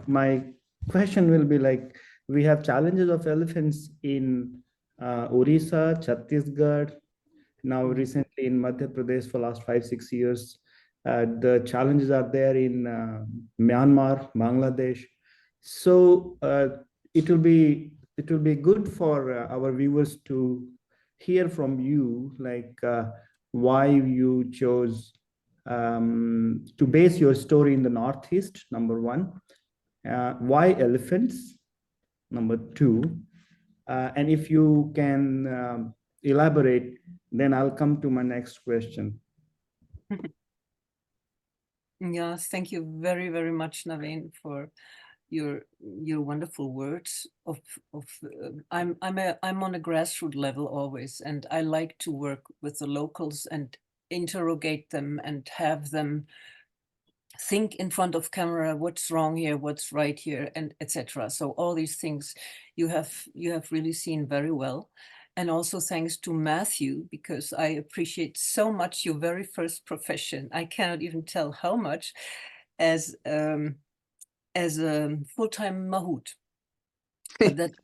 my question will be like, we have challenges of elephants in Orissa, Chhattisgarh, now recently in Madhya Pradesh for last 5-6 years. The challenges are there in Myanmar, Bangladesh. So it will be good for our viewers to hear from you, like why you chose to base your story in the Northeast, number one. Why elephants, number two. And if you can elaborate, then I'll come to my next question. Yes, thank you very, very much, Naveen, for your wonderful words. I'm on a grassroots level always, and I like to work with the locals and interrogate them and have them think in front of camera, what's wrong here, what's right here, and etc. So all these things you have really seen very well. And also thanks to Mathew, because I appreciate so much your very first profession. I cannot even tell how much, as a full-time mahout. That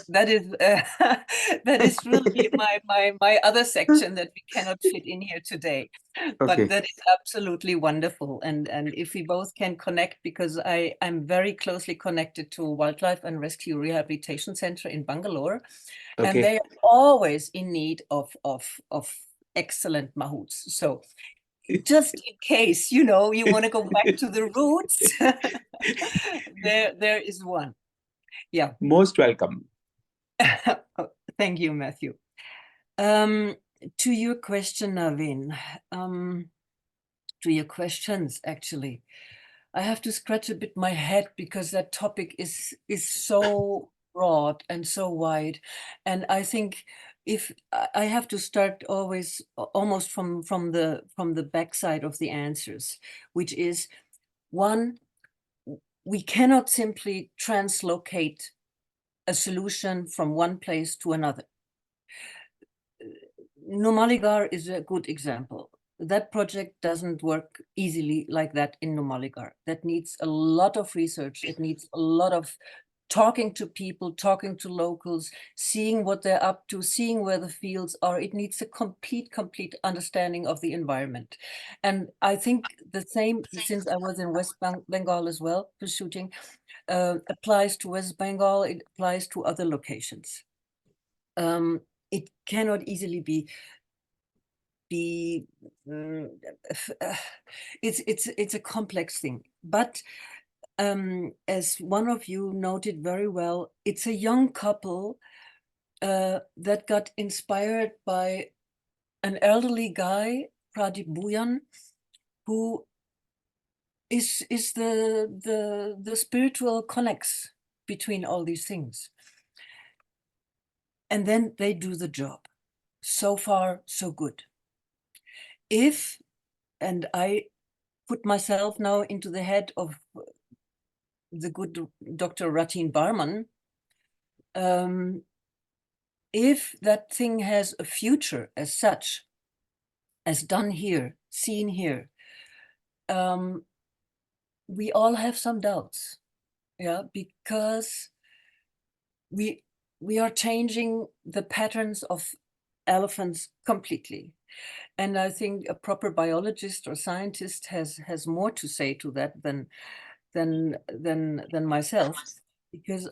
that is that is really my other section that we cannot fit in here today. Okay. But that is absolutely wonderful, and if we both can connect, because I'm very closely connected to Wildlife and Rescue Rehabilitation Center in Bangalore, Okay. and they are always in need of excellent mahouts. So just in case, you want to go back to the roots, there is one. Yeah. Most welcome. Thank you, Matthew. To your question, Naveen, to your questions, actually, I have to scratch a bit my head because that topic is so broad and so wide, and I think if I have to start always almost from the backside of the answers, which is one, we cannot simply translocate a solution from one place to another. Numaligarh is a good example. That project doesn't work easily like that in Numaligarh. That needs a lot of research. It needs a lot of talking to people, talking to locals, seeing what they're up to, seeing where the fields are. It needs a complete understanding of the environment. And I think the same, since I was in West Bengal as well for shooting, applies to West Bengal, it applies to other locations. It cannot easily be it's a complex thing, but as one of you noted very well, it's a young couple that got inspired by an elderly guy, Pradip Bhuyan, who is the spiritual connects between all these things. And then they do the job. So far, so good. And I put myself now into the head of the good Dr. Ratin Barman, if that thing has a future as such, as done here, seen here, we all have some doubts, yeah, because we are changing the patterns of elephants completely. And I think a proper biologist or scientist has more to say to that than myself, because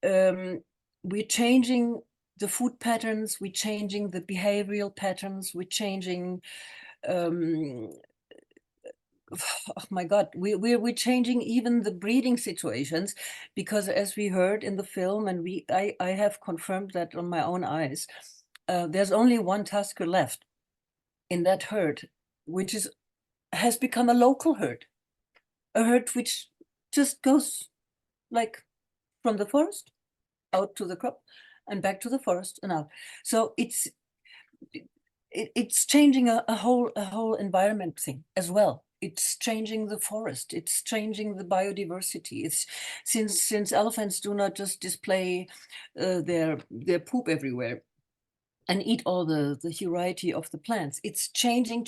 we're changing the food patterns, we're changing the behavioral patterns, we're changing oh my God, we're changing even the breeding situations, because as we heard in the film, and I have confirmed that on my own eyes, there's only one tusker left in that herd, which has become a local herd, a herd which just goes like from the forest out to the crop and back to the forest and out. So it's changing a whole environment thing as well. It's changing the forest. It's changing the biodiversity. It's since elephants do not just display their poop everywhere and eat all the variety of the plants. It's changing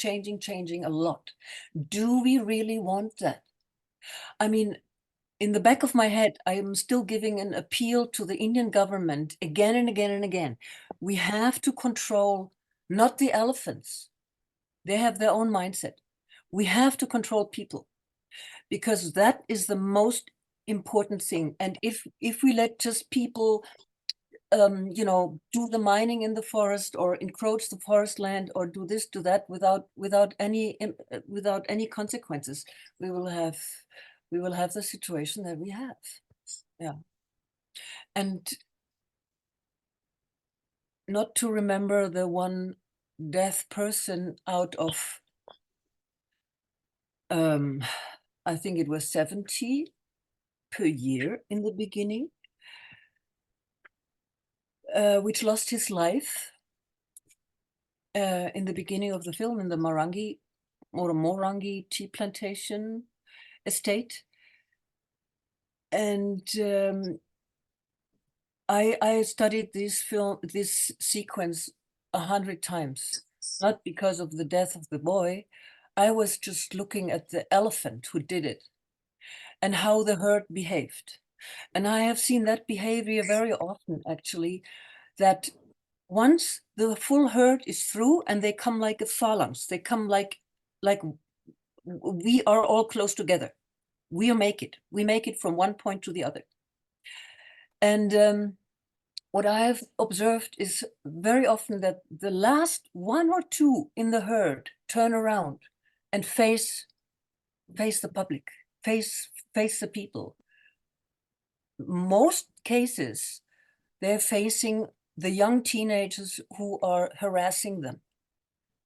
a lot. Do we really want that? I mean, in the back of my head, I am still giving an appeal to the Indian government again and again and again. We have to control not the elephants. They have their own mindset. We have to control people, because that is the most important thing. And if we let just people do the mining in the forest or encroach the forest land or do this, do that without any consequences, we will have the situation that we have. Yeah. And not to remember the one deaf person out of I think it was 70 per year in the beginning, which lost his life in the beginning of the film in the Morangi tea plantation estate. And I studied this sequence 100 times, not because of the death of the boy. I was just looking at the elephant who did it and how the herd behaved. And I have seen that behavior very often, actually, that once the full herd is through and they come like a phalanx, they come like we are all close together. We make it from one point to the other. And what I have observed is very often that the last one or two in the herd turn around and face the public, face the people. Most cases, they're facing the young teenagers who are harassing them.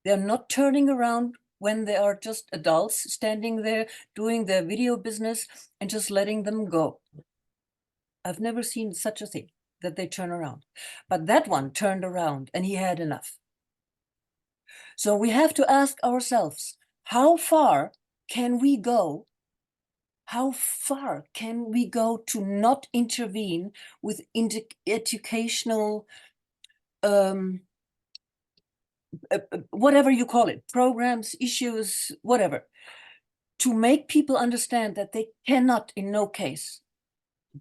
They're not turning around when they are just adults standing there doing their video business and just letting them go. I've never seen such a thing, that they turn around. But that one turned around and he had enough. So we have to ask ourselves, how far can we go? How far can we go to not intervene with educational, whatever you call it, programs, issues, whatever, to make people understand that they cannot, in no case,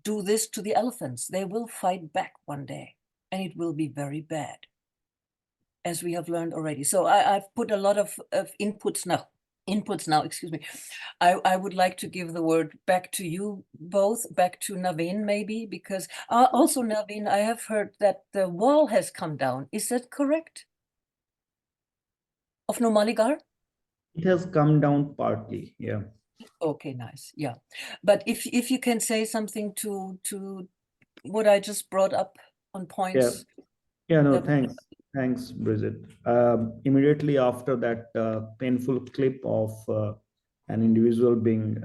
do this to the elephants. They will fight back one day, and it will be very bad, as we have learned already. So I've put a lot of inputs now, excuse me. I would like to give the word back to you both, back to Naveen maybe, because also Naveen, I have heard that the wall has come down. Is that correct? Of Numaligarh? It has come down partly, yeah. Okay, nice, yeah. But if you can say something to what I just brought up on points. Yeah, no, thanks, Brigitte. Immediately after that painful clip of an individual being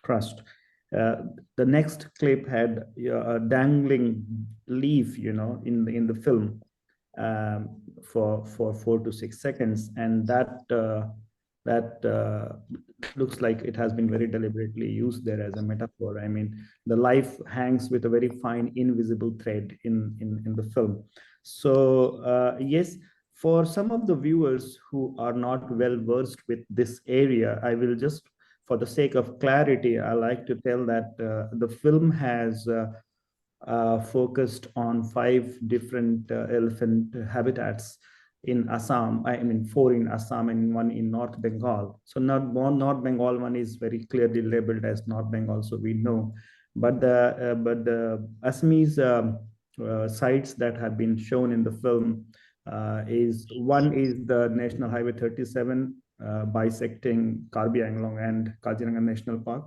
crushed, the next clip had a dangling leaf, in the film for 4 to 6 seconds, and that looks like it has been very deliberately used there as a metaphor. I mean, the life hangs with a very fine invisible thread in the film. So yes, for some of the viewers who are not well versed with this area, I will just, for the sake of clarity, I like to tell that the film has focused on 5 different elephant habitats in Assam. I mean, 4 in Assam and 1 in North Bengal. So North Bengal one is very clearly labeled as North Bengal, so we know. But the Assamese sites that have been shown in the film is the National Highway 37 bisecting Karbi Anglong and Kaziranga National Park.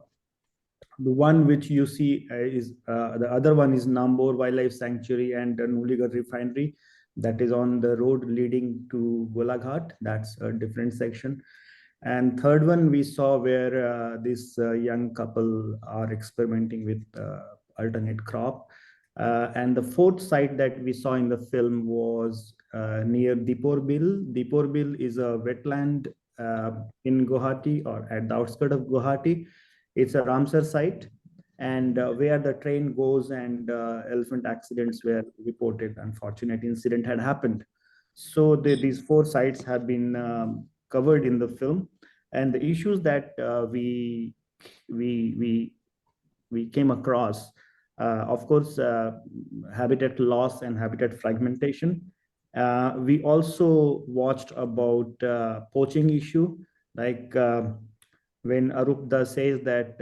The one which you see is the other one is Nambor Wildlife Sanctuary and Nuligarh Refinery, that is on the road leading to Golaghat. That's a different section. And third one we saw where this young couple are experimenting with alternate crop. And the fourth site that we saw in the film was near Dipor Bill. Dipor Bill is a wetland in Guwahati, or at the outskirts of Guwahati. It's a Ramsar site, and where the train goes and elephant accidents were reported. Unfortunate incident had happened. So these 4 sites have been covered in the film, and the issues that we came across, of course, habitat loss and habitat fragmentation. We also watched about poaching issue, like when Arupda says that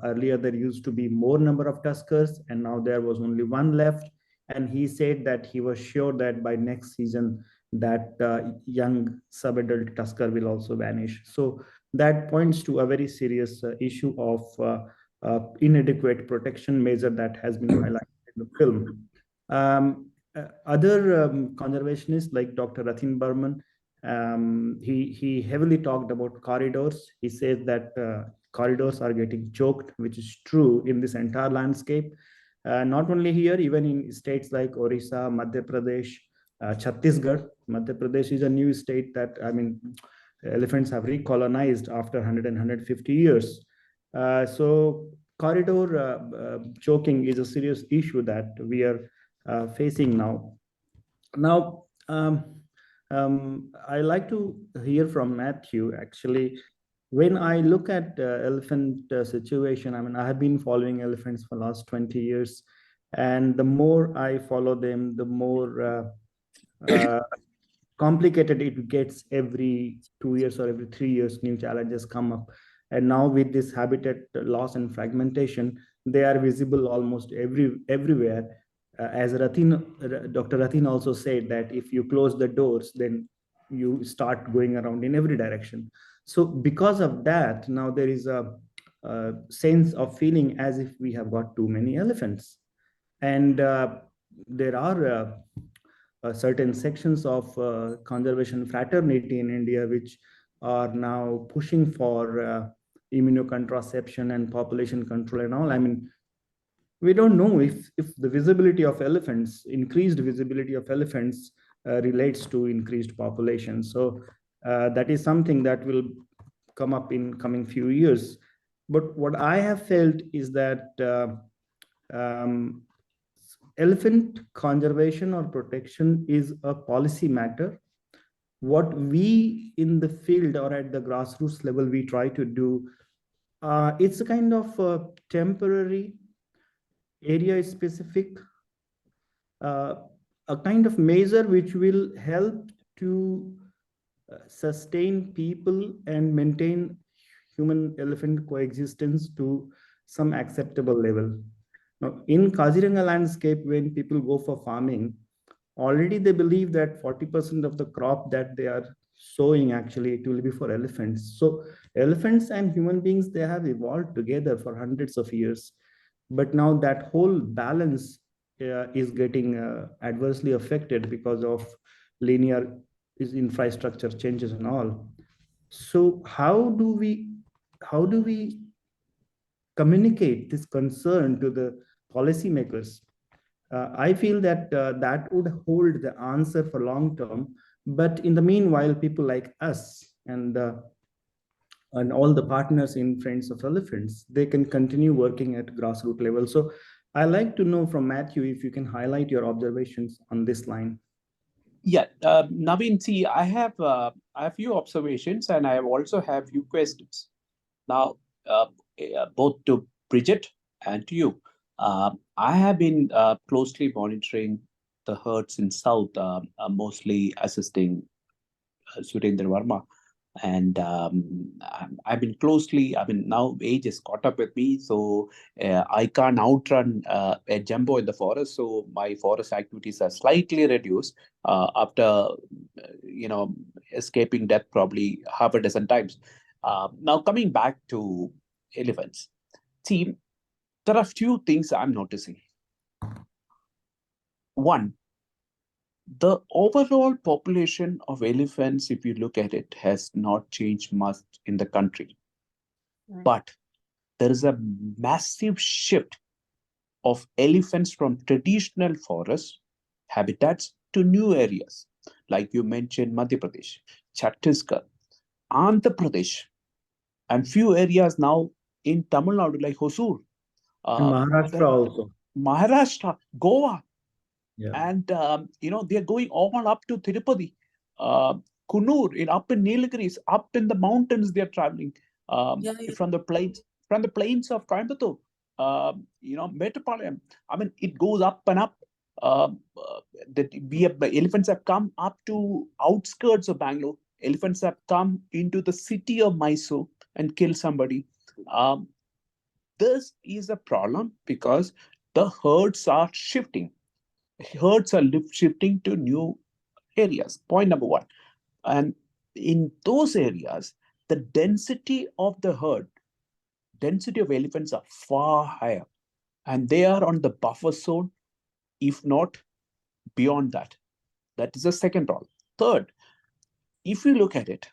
earlier there used to be more number of tuskers and now there was only 1 left. And he said that he was sure that by next season that young sub-adult tusker will also vanish. So that points to a very serious issue of inadequate protection measure that has been highlighted in the film. Other conservationists like Dr. Rathin Burman, he heavily talked about corridors. He says that corridors are getting choked, which is true in this entire landscape. Not only here, even in states like Orissa, Madhya Pradesh, Chhattisgarh. Madhya Pradesh is a new state that, I mean, elephants have recolonized after 100 and 150 years. So corridor choking is a serious issue that we are facing now. Now, I like to hear from Mathew, actually, when I look at elephant situation, I mean, I have been following elephants for the last 20 years, and the more I follow them, the more complicated it gets. Every 2 years or every 3 years, new challenges come up. And now with this habitat loss and fragmentation, they are visible almost everywhere. As Dr. Ratin also said that if you close the doors, then you start going around in every direction. So because of that, now there is a sense of feeling as if we have got too many elephants. And there are certain sections of conservation fraternity in India which are now pushing for immunocontraception and population control and all. I mean, we don't know if the visibility of elephants, increased visibility of elephants relates to increased population. So that is something that will come up in coming few years. But what I have felt is that elephant conservation or protection is a policy matter. What we in the field or at the grassroots level we try to do, it's a kind of temporary, area specific, a kind of measure which will help to sustain people and maintain human elephant coexistence to some acceptable level. Now, in Kaziranga landscape, when people go for farming, already they believe that 40% of the crop that they are sowing, actually it will be for elephants. So elephants and human beings, they have evolved together for hundreds of years. But now that whole balance is getting adversely affected because of linear infrastructure changes and all. So how do we communicate this concern to the policymakers? I feel that that would hold the answer for long term. But in the meanwhile, people like us and all the partners in Friends of Elephants, they can continue working at grassroots level. So I like to know from Mathew if you can highlight your observations on this line. Yeah, Naveen, see, I have a few observations and I also have few questions. Now, both to Brigitte and to you. I have been closely monitoring the herds in South, mostly assisting Surendra Verma. And I've been closely, I mean, now age has caught up with me, so I can't outrun a jumbo in the forest. So my forest activities are slightly reduced after, escaping death probably half a dozen times. Now coming back to elephants, see, there are few things I'm noticing. One, the overall population of elephants, if you look at it, has not changed much in the country. But there is a massive shift of elephants from traditional forest habitats to new areas. Like you mentioned, Madhya Pradesh, Chhattisgarh, Andhra Pradesh, and few areas now in Tamil Nadu, like Hosur. Maharashtra also. Maharashtra, Goa. Yeah. And, they're going all up to Tirupati, Kunur, up in Nilgiris, up in the mountains they're traveling, from the plains of Coimbatore, Metropolitan. I mean, it goes up and up. The elephants have come up to outskirts of Bangalore. Elephants have come into the city of Mysore and killed somebody. This is a problem because the herds are shifting. Herds are shifting to new areas. Point number one. And in those areas, the density of the herd, density of elephants are far higher. And they are on the buffer zone, if not beyond that. That is the second problem. Third, if you look at it,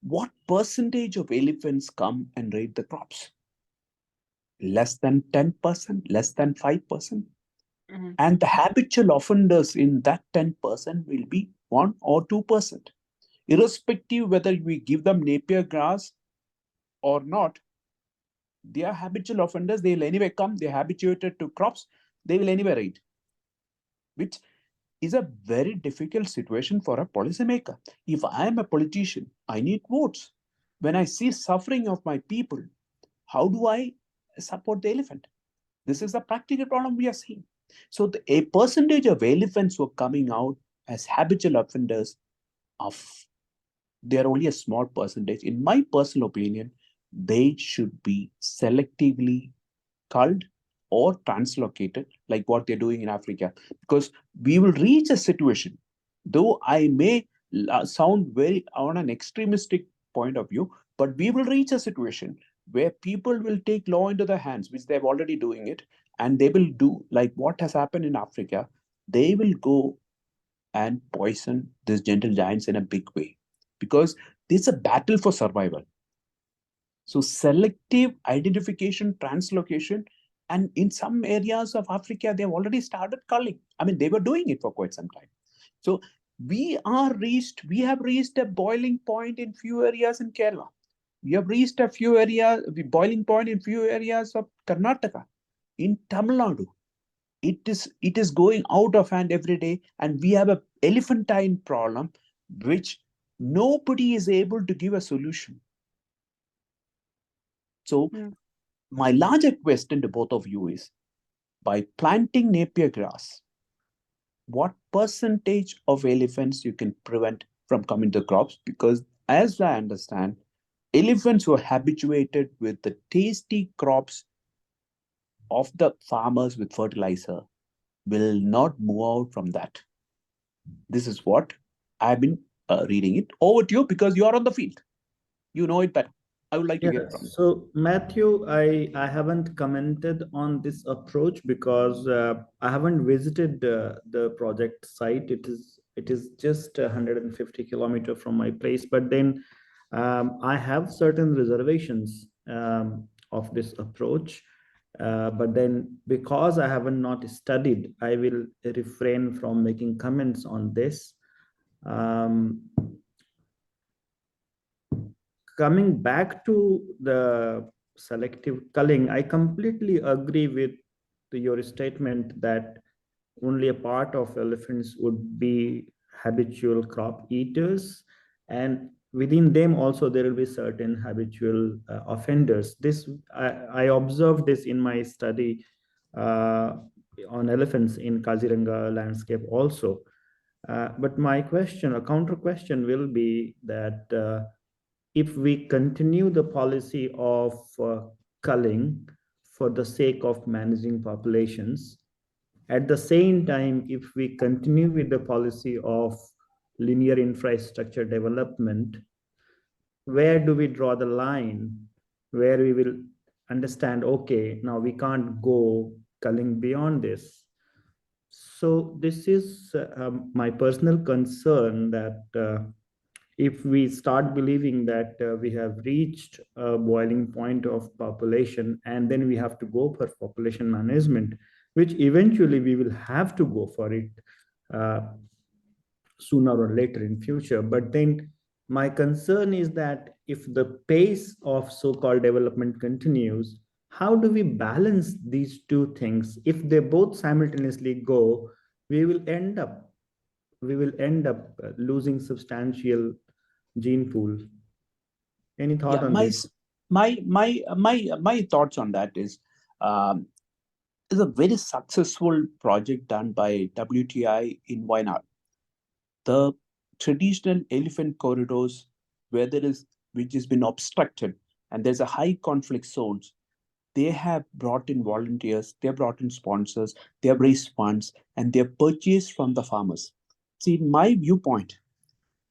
what percentage of elephants come and raid the crops? Less than 10%, less than 5%. And the habitual offenders in that 10% will be 1 or 2%. Irrespective whether we give them napier grass or not, they are habitual offenders. They will anyway come. They are habituated to crops. They will anyway raid, which is a very difficult situation for a policymaker. If I am a politician, I need votes. When I see suffering of my people, how do I support the elephant? This is a practical problem we are seeing. So a percentage of elephants who are coming out as habitual offenders of they are only a small percentage. In my personal opinion, they should be selectively culled or translocated, like what they're doing in Africa, because we will reach a situation, though I may sound very on an extremistic point of view, but we will reach a situation where people will take law into their hands, which they're already doing it, and they will do like what has happened in Africa. They will go and poison these gentle giants in a big way, because it's a battle for survival. So selective identification, translocation, and in some areas of Africa, they've already started culling. I mean, they were doing it for quite some time. So we have reached a boiling point in few areas in Kerala. We have reached the boiling point in few areas of Karnataka. In Tamil Nadu, it is going out of hand every day, and we have a elephantine problem, which nobody is able to give a solution. So my larger question to both of you is, by planting Napier grass, what percentage of elephants you can prevent from coming to crops? Because as I understand, elephants who are habituated with the tasty crops of the farmers with fertilizer will not move out from that. This is what I've been reading it. Over to you, because you are on the field. You know it better. I would like to hear from you. So Matthew, I haven't commented on this approach because I haven't visited the project site. It is just 150 kilometers from my place, but then I have certain reservations of this approach. But then because I haven't not studied, I will refrain from making comments on this. Coming back to the selective culling, I completely agree with your statement that only a part of elephants would be habitual crop eaters, and within them also there will be certain habitual offenders. This I observed this in my study on elephants in Kaziranga landscape also. But my question, a counter question will be that if we continue the policy of culling for the sake of managing populations, at the same time, if we continue with the policy of linear infrastructure development, where do we draw the line where we will understand, okay, now we can't go culling beyond this? So this is my personal concern that if we start believing that we have reached a boiling point of population and then we have to go for population management, which eventually we will have to go for it sooner or later in future. But then my concern is that if the pace of so-called development continues, how do we balance these two things? If they both simultaneously go, we will end up losing substantial gene pool. Any thought on this? My thoughts on that is a very successful project done by WTI in Wayanad. The traditional elephant corridors which has been obstructed and there's a high conflict zones, they have brought in volunteers, they have brought in sponsors, they have raised funds, and they have purchased from the farmers. See, in my viewpoint,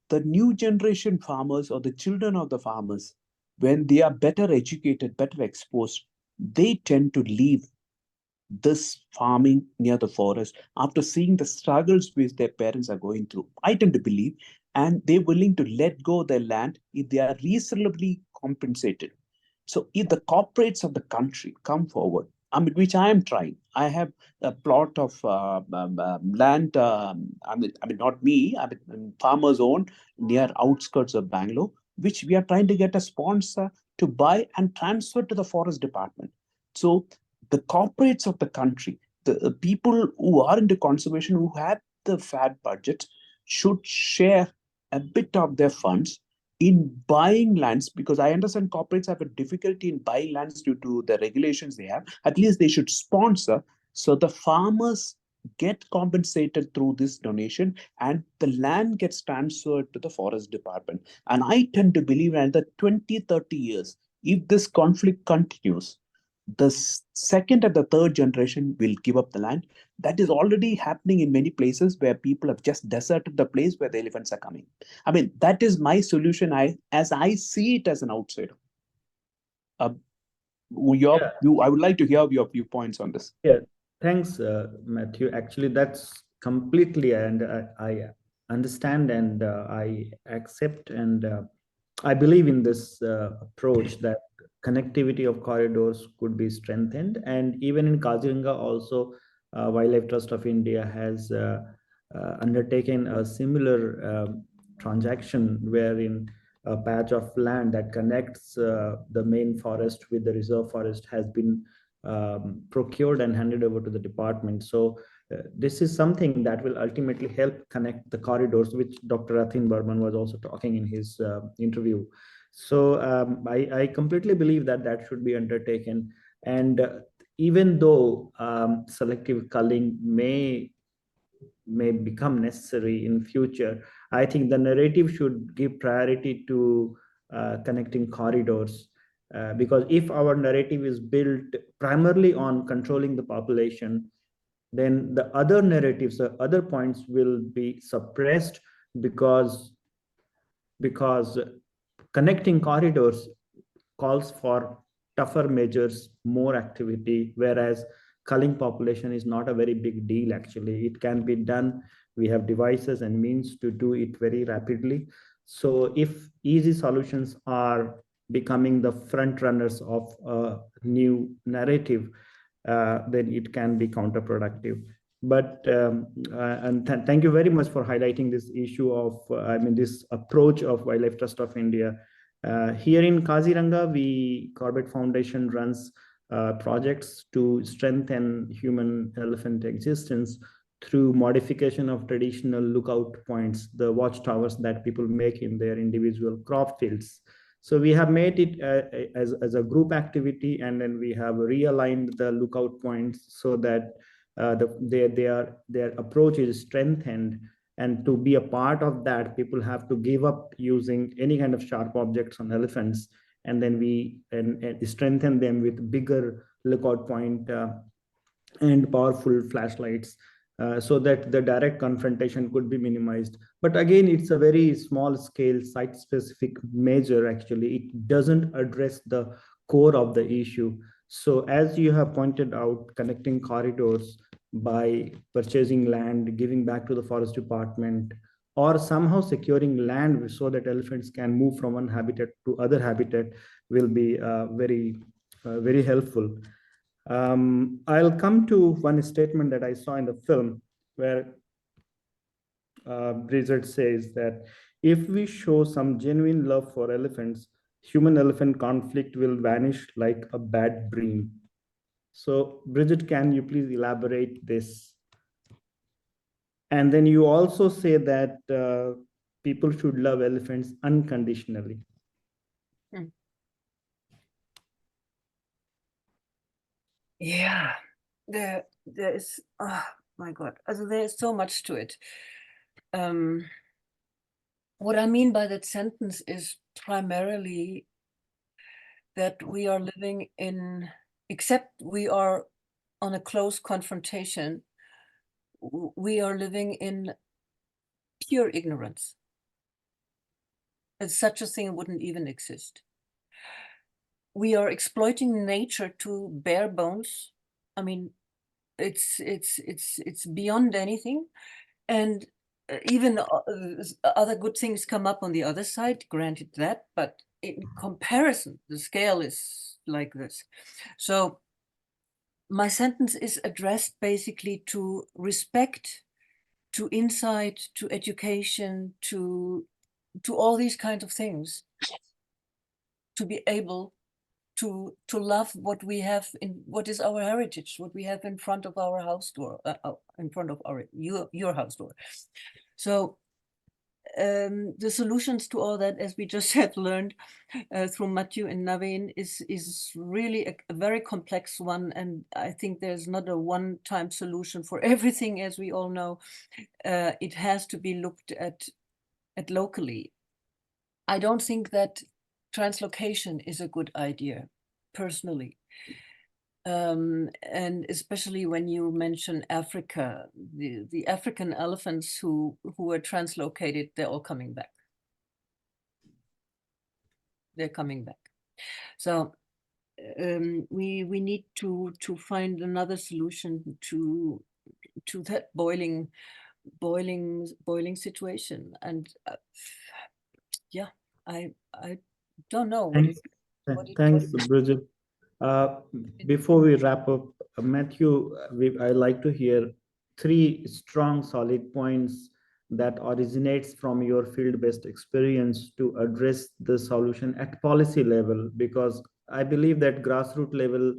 the new generation farmers or the children of the farmers, when they are better educated, better exposed, they tend to leave this farming near the forest after seeing the struggles which their parents are going through. I tend to believe, and they're willing to let go their land if they are reasonably compensated. So if the corporates of the country come forward, which I am trying. I have a plot of land. Not me. Farmers own near outskirts of Bangalore, which we are trying to get a sponsor to buy and transfer to the forest department. So the corporates of the country, the people who are into conservation, who have the fat budgets, should share a bit of their funds in buying lands, because I understand corporates have a difficulty in buying lands due to the regulations they have, at least they should sponsor so the farmers get compensated through this donation and the land gets transferred to the forest department. And I tend to believe in the 20, 30 years, if this conflict continues, the second and the third generation will give up the land. That is already happening in many places where people have just deserted the place where the elephants are coming. I mean, that is my solution. As I see it as an outsider. I would like to hear your viewpoints on this. Yeah, thanks, Matthew. Actually, that's completely, and I understand and I accept and I believe in this approach that connectivity of corridors could be strengthened. And even in Kaziranga also, Wildlife Trust of India has undertaken a similar transaction wherein a patch of land that connects the main forest with the reserve forest has been procured and handed over to the department. So this is something that will ultimately help connect the corridors, which Dr. Athin Burman was also talking in his interview. So I completely believe that that should be undertaken. And even though selective culling may become necessary in future, I think the narrative should give priority to connecting corridors. Because if our narrative is built primarily on controlling the population, then the other narratives, the other points will be suppressed because connecting corridors calls for tougher measures, more activity, whereas culling population is not a very big deal. Actually, it can be done. We have devices and means to do it very rapidly. So if easy solutions are becoming the front runners of a new narrative, then it can be counterproductive. But thank you very much for highlighting this issue of, this approach of Wildlife Trust of India. Here in Kaziranga, Corbett Foundation runs projects to strengthen human elephant existence through modification of traditional lookout points, the watchtowers that people make in their individual crop fields. So we have made it as a group activity, and then we have realigned the lookout points so that their approach is strengthened. And to be a part of that, people have to give up using any kind of sharp objects on elephants, and then we strengthen them with bigger lookout point and powerful flashlights, so that the direct confrontation could be minimized. But again, it's a very small scale site specific measure. Actually, it doesn't address the core of the issue. So as you have pointed out, connecting corridors by purchasing land, giving back to the forest department, or somehow securing land so that elephants can move from one habitat to other habitat will be very helpful. I'll come to one statement that I saw in the film where Brigitte says that if we show some genuine love for elephants, human-elephant conflict will vanish like a bad dream. So, Brigitte, can you please elaborate this? And then you also say that people should love elephants unconditionally. Yeah, there is, oh my God, there is so much to it. What I mean by that sentence is primarily that we are living in, except we are on a close confrontation, we are living in pure ignorance. And such a thing wouldn't even exist. We are exploiting nature to bare bones. I mean, it's beyond anything. And even other good things come up on the other side, granted that, but in comparison, the scale is like this. So my sentence is addressed basically to respect, to insight, to education, to all these kinds of things, to be able to love what we have in what is our heritage, what we have in front of our house door, in front of your house door. So the solutions to all that, as we just have learned through Mathew and Naveen, is really a very complex one. And I think there's not a one-time solution for everything, as we all know. It has to be looked at locally. I don't think that translocation is a good idea, personally. And especially when you mention Africa, the African elephants who were translocated, they're all coming back. They're coming back. So we need to find another solution to that boiling situation. And yeah, I don't know what Thanks, Brigitte. Before we wrap up, Mathew, I like to hear 3 strong, solid points that originates from your field-based experience to address the solution at policy level, because I believe that grassroots level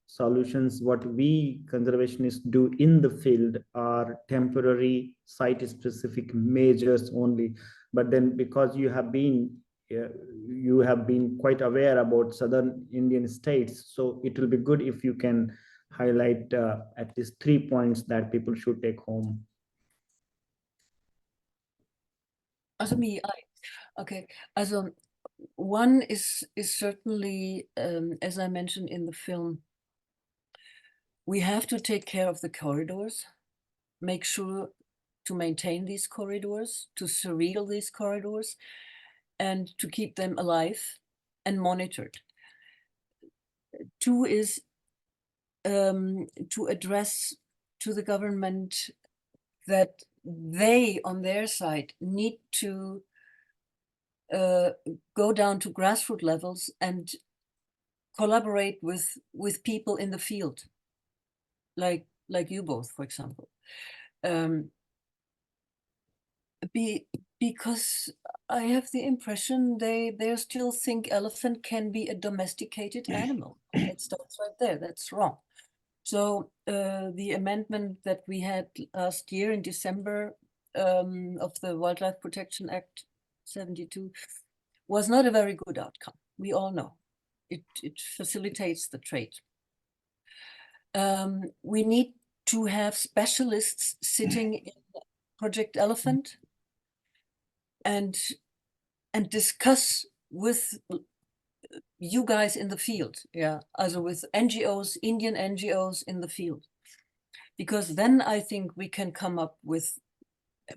solutions, what we conservationists do in the field, are temporary site-specific measures only. But then, because you have been quite aware about southern Indian states, so it will be good if you can highlight at least 3 points that people should take home. Also okay. Also one is certainly, as I mentioned in the film, we have to take care of the corridors, make sure to maintain these corridors, to surveil these corridors, and to keep them alive and monitored. 2 is to address to the government that they, on their side, need to go down to grassroots levels and collaborate with people in the field, like you both, for example. Because I have the impression they still think elephant can be a domesticated animal. It starts right there. That's wrong. So the amendment that we had last year in December of the Wildlife Protection Act 72 was not a very good outcome. We all know it facilitates the trade. We need to have specialists sitting in Project Elephant and discuss with you guys in the field, also with NGOs, Indian NGOs in the field, because then I think we can come up with,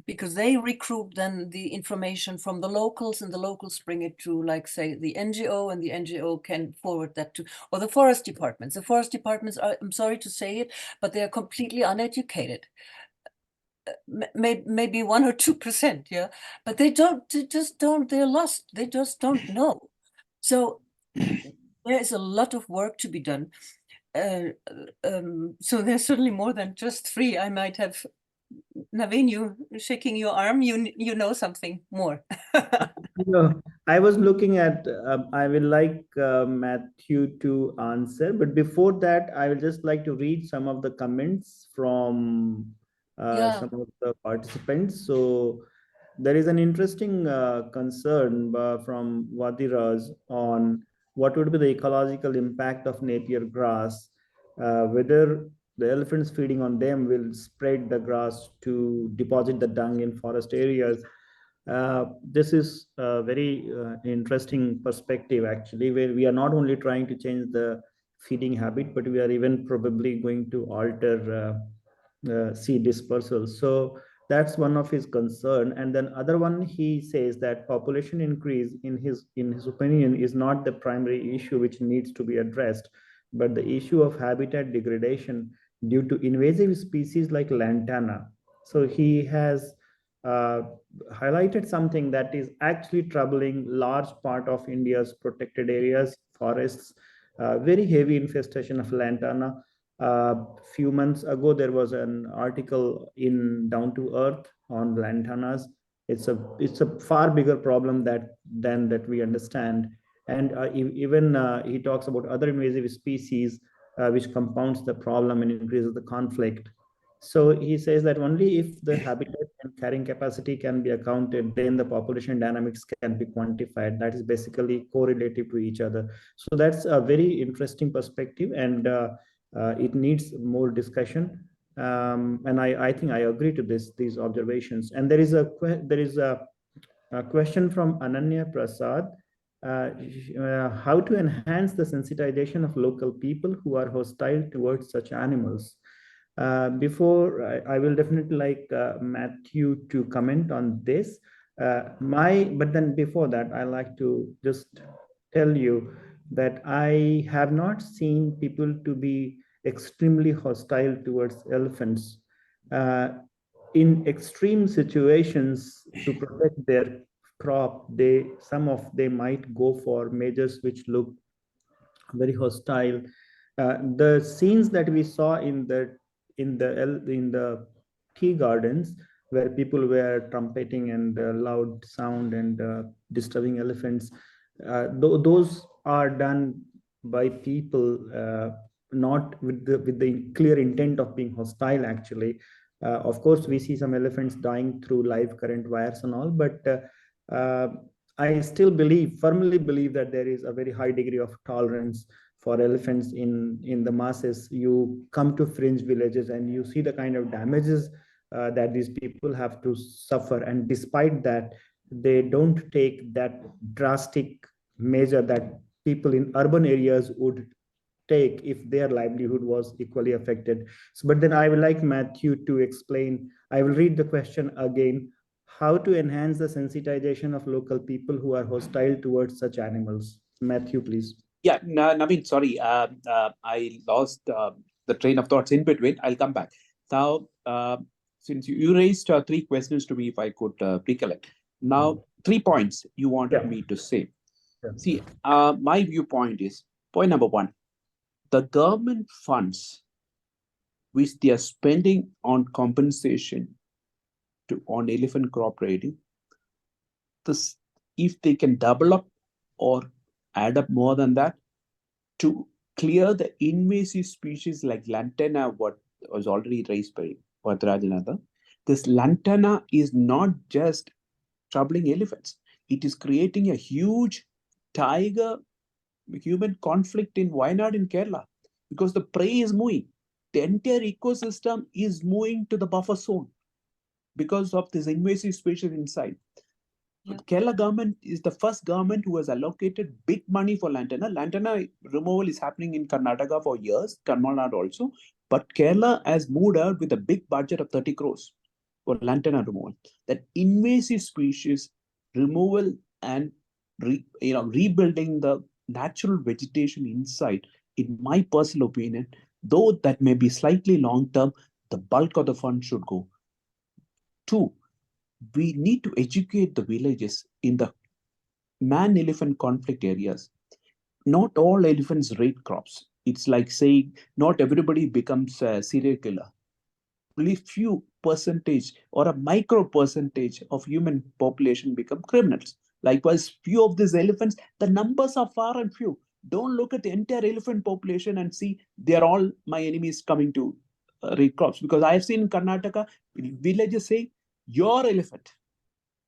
because they recruit then the information from the locals, and the locals bring it to, like, say, the NGO, and the NGO can forward that to, or the forest departments. The forest departments are, I'm sorry to say it, but they are completely uneducated. Maybe 1 or 2%, but they just don't, they're lost. They just don't know. So there is a lot of work to be done. So there's certainly more than just 3. I might have, Naveen, you shaking your arm, you know something more. No, I was looking at, I will like Mathew to answer, but before that, I will just like to read some of the comments from some of the participants. So there is an interesting concern from Vadiraj on what would be the ecological impact of Napier grass, whether the elephants feeding on them will spread the grass to deposit the dung in forest areas. This is a very interesting perspective, actually, where we are not only trying to change the feeding habit, but we are even probably going to alter seed dispersal. So that's one of his concern. And then other one, he says that population increase, in his opinion, is not the primary issue which needs to be addressed, but the issue of habitat degradation due to invasive species like lantana. So he has highlighted something that is actually troubling large part of India's protected areas, forests, very heavy infestation of lantana. Few months ago, there was an article in Down to Earth on lantanas. It's a far bigger problem than that we understand. And even he talks about other invasive species, which compounds the problem and increases the conflict. So he says that only if the habitat and carrying capacity can be accounted, then the population dynamics can be quantified. That is basically correlative to each other. So that's a very interesting perspective, and it needs more discussion. And I think I agree to these observations. And there is a question from Ananya Prasad. How to enhance the sensitization of local people who are hostile towards such animals? Before I will definitely like Mathew to comment on this. But then before that, I like to just tell you that I have not seen people to be extremely hostile towards elephants. In extreme situations, to protect their crop, some of them might go for measures which look very hostile. The scenes that we saw in the tea gardens, where people were trumpeting and loud sound and disturbing elephants, those are done by people not with the clear intent of being hostile. Actually, of course, we see some elephants dying through live current wires and all, but I still firmly believe that there is a very high degree of tolerance for elephants in the masses. You come to fringe villages and you see the kind of damages that these people have to suffer, and despite that, they don't take that drastic measure that people in urban areas would take if their livelihood was equally affected. So, but then I would like Mathew to explain. I will read the question again. How to enhance the sensitization of local people who are hostile towards such animals? Mathew, please. Yeah, Naveen, sorry, I lost the train of thoughts in between. I'll come back. Now, since you raised 3 questions to me, if I could recollect. Now, 3 points you wanted me to say. See, my viewpoint is, point number 1, the government funds which they are spending on compensation on elephant crop raiding, if they can double up or add up more than that to clear the invasive species like lantana, what was already raised by Vadraj and other. This lantana is not just troubling elephants. It is creating a huge tiger-human conflict in Wayanad in Kerala, because the prey is moving. The entire ecosystem is moving to the buffer zone because of this invasive species inside. Yeah. Kerala government is the first government who has allocated big money for lantana. Lantana removal is happening in Karnataka for years, Tamil Nadu also. But Kerala has moved out with a big budget of 30 crores for lantana removal. That invasive species removal and rebuilding the natural vegetation inside, in my personal opinion, though that may be slightly long term, the bulk of the fund should go. 2, we need to educate the villages in the man-elephant conflict areas. Not all elephants raid crops. It's like saying not everybody becomes a serial killer. Only few percentage or a micro percentage of human population become criminals. Likewise, few of these elephants, the numbers are far and few. Don't look at the entire elephant population and see they are all my enemies coming to raid crops. Because I have seen in Karnataka, villages say, your elephant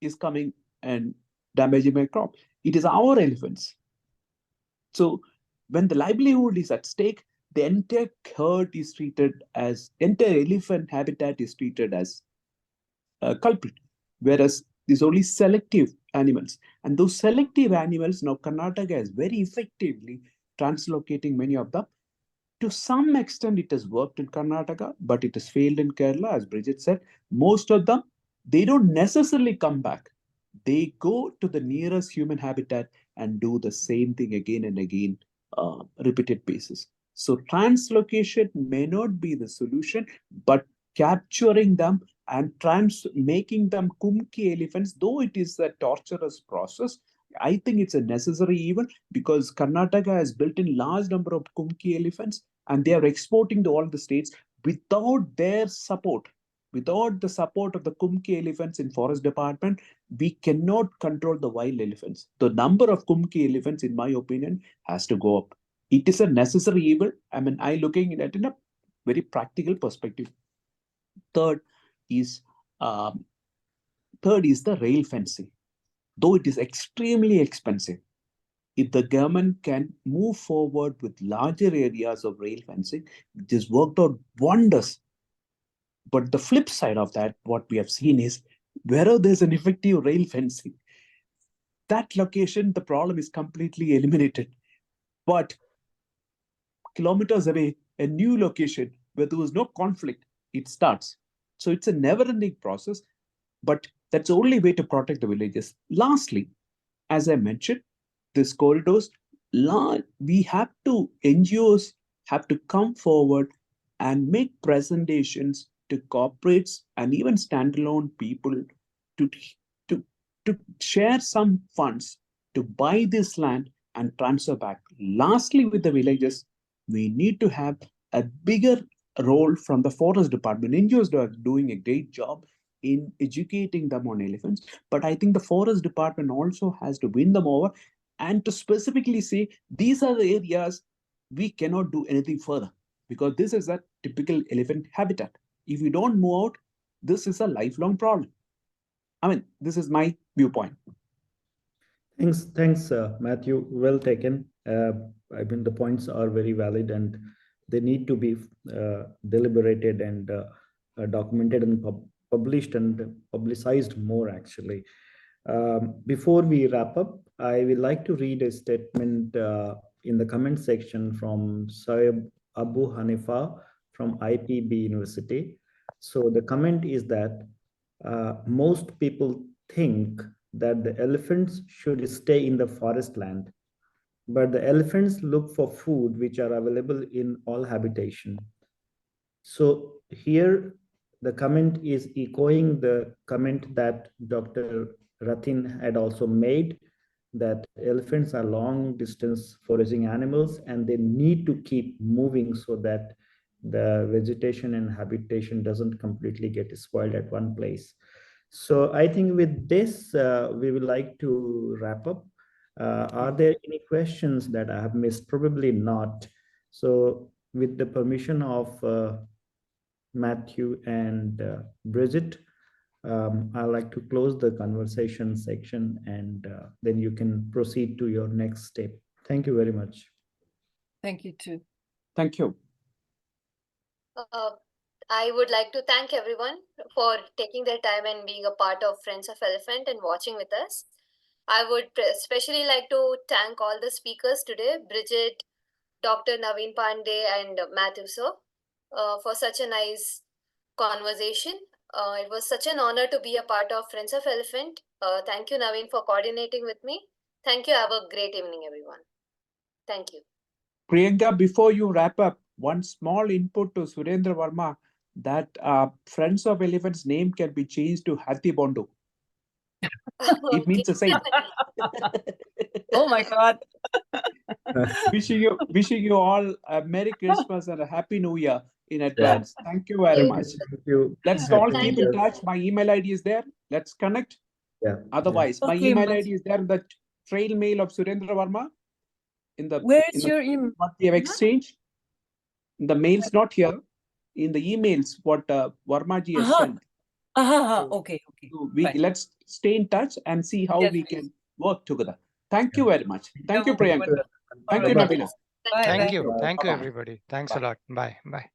is coming and damaging my crop. It is our elephants. So when the livelihood is at stake, the entire herd is treated as, entire elephant habitat is treated as a culprit. Whereas these only selective animals. And those selective animals, now Karnataka is very effectively translocating many of them. To some extent, it has worked in Karnataka, but it has failed in Kerala, as Brigitte said. Most of them, they don't necessarily come back. They go to the nearest human habitat and do the same thing again and again, repeated basis. So translocation may not be the solution, but capturing them and making them kumki elephants, though it is a torturous process, I think it's a necessary evil, because Karnataka has built in large number of kumki elephants and they are exporting to all the states. Without their support, without the support of the kumki elephants in forest department, we cannot control the wild elephants. The number of kumki elephants, in my opinion, has to go up. It is a necessary evil. I mean, I looking at it in a very practical perspective. Third is the rail fencing. Though it is extremely expensive, if the government can move forward with larger areas of rail fencing, it has worked out wonders. But the flip side of that, what we have seen is wherever there's an effective rail fencing, that location, the problem is completely eliminated. But kilometers away, a new location where there was no conflict, it starts. So it's a never-ending process, but that's the only way to protect the villages. Lastly, as I mentioned, these corridors, NGOs have to come forward and make presentations to corporates and even standalone people to share some funds to buy this land and transfer back. Lastly, with the villages, we need to have a bigger role from the forest department. NGOs are doing a great job in educating them on elephants, but I think the forest department also has to win them over and to specifically say, these are the areas we cannot do anything further because this is a typical elephant habitat. If we don't move out, this is a lifelong problem. I mean, this is my viewpoint. Thanks, Mathew. Well taken. I mean, the points are very valid and they need to be deliberated and documented and published and publicized more, actually. Before we wrap up, I would like to read a statement in the comment section from Saeb Abu Hanifa from IPB University. So the comment is that most people think that the elephants should stay in the forest land, but the elephants look for food which are available in all habitation. So here the comment is echoing the comment that Dr. Ratin had also made, that elephants are long distance foraging animals and they need to keep moving so that the vegetation and habitation doesn't completely get spoiled at one place. So I think with this, we would like to wrap up. Are there any questions that I have missed? Probably not. So with the permission of Mathew and Brigitte, I'd like to close the conversation section and then you can proceed to your next step. Thank you very much. Thank you too. Thank you. I would like to thank everyone for taking their time and being a part of Friends of Elephant and watching with us. I would especially like to thank all the speakers today, Brigitte, Dr. Naveen Pandey and Mathew sir, for such a nice conversation. It was such an honor to be a part of Friends of Elephant. Thank you, Naveen, for coordinating with me. Thank you. Have a great evening, everyone. Thank you. Priyanka, before you wrap up, one small input to Surendra Verma, that Friends of Elephant's name can be changed to Hathi Bondo. It means the same. Oh my God. wishing you all a Merry Christmas and a Happy New Year in advance. Yeah. Thank you very much. Thank you. Let's all keep in touch. My email ID is there. Let's connect. Yeah. Otherwise, my email ID is there in the trail mail of Surendra Verma. Where is your email? What we have exchanged. The mail's not here. In the emails, what Verma ji has sent. Okay. So let's stay in touch and see how we can work together. Thank you very much. Thank you, Priyanka. Thank you, Naveen. Thank you. Thank you, everybody. Thanks a lot. Bye. Bye.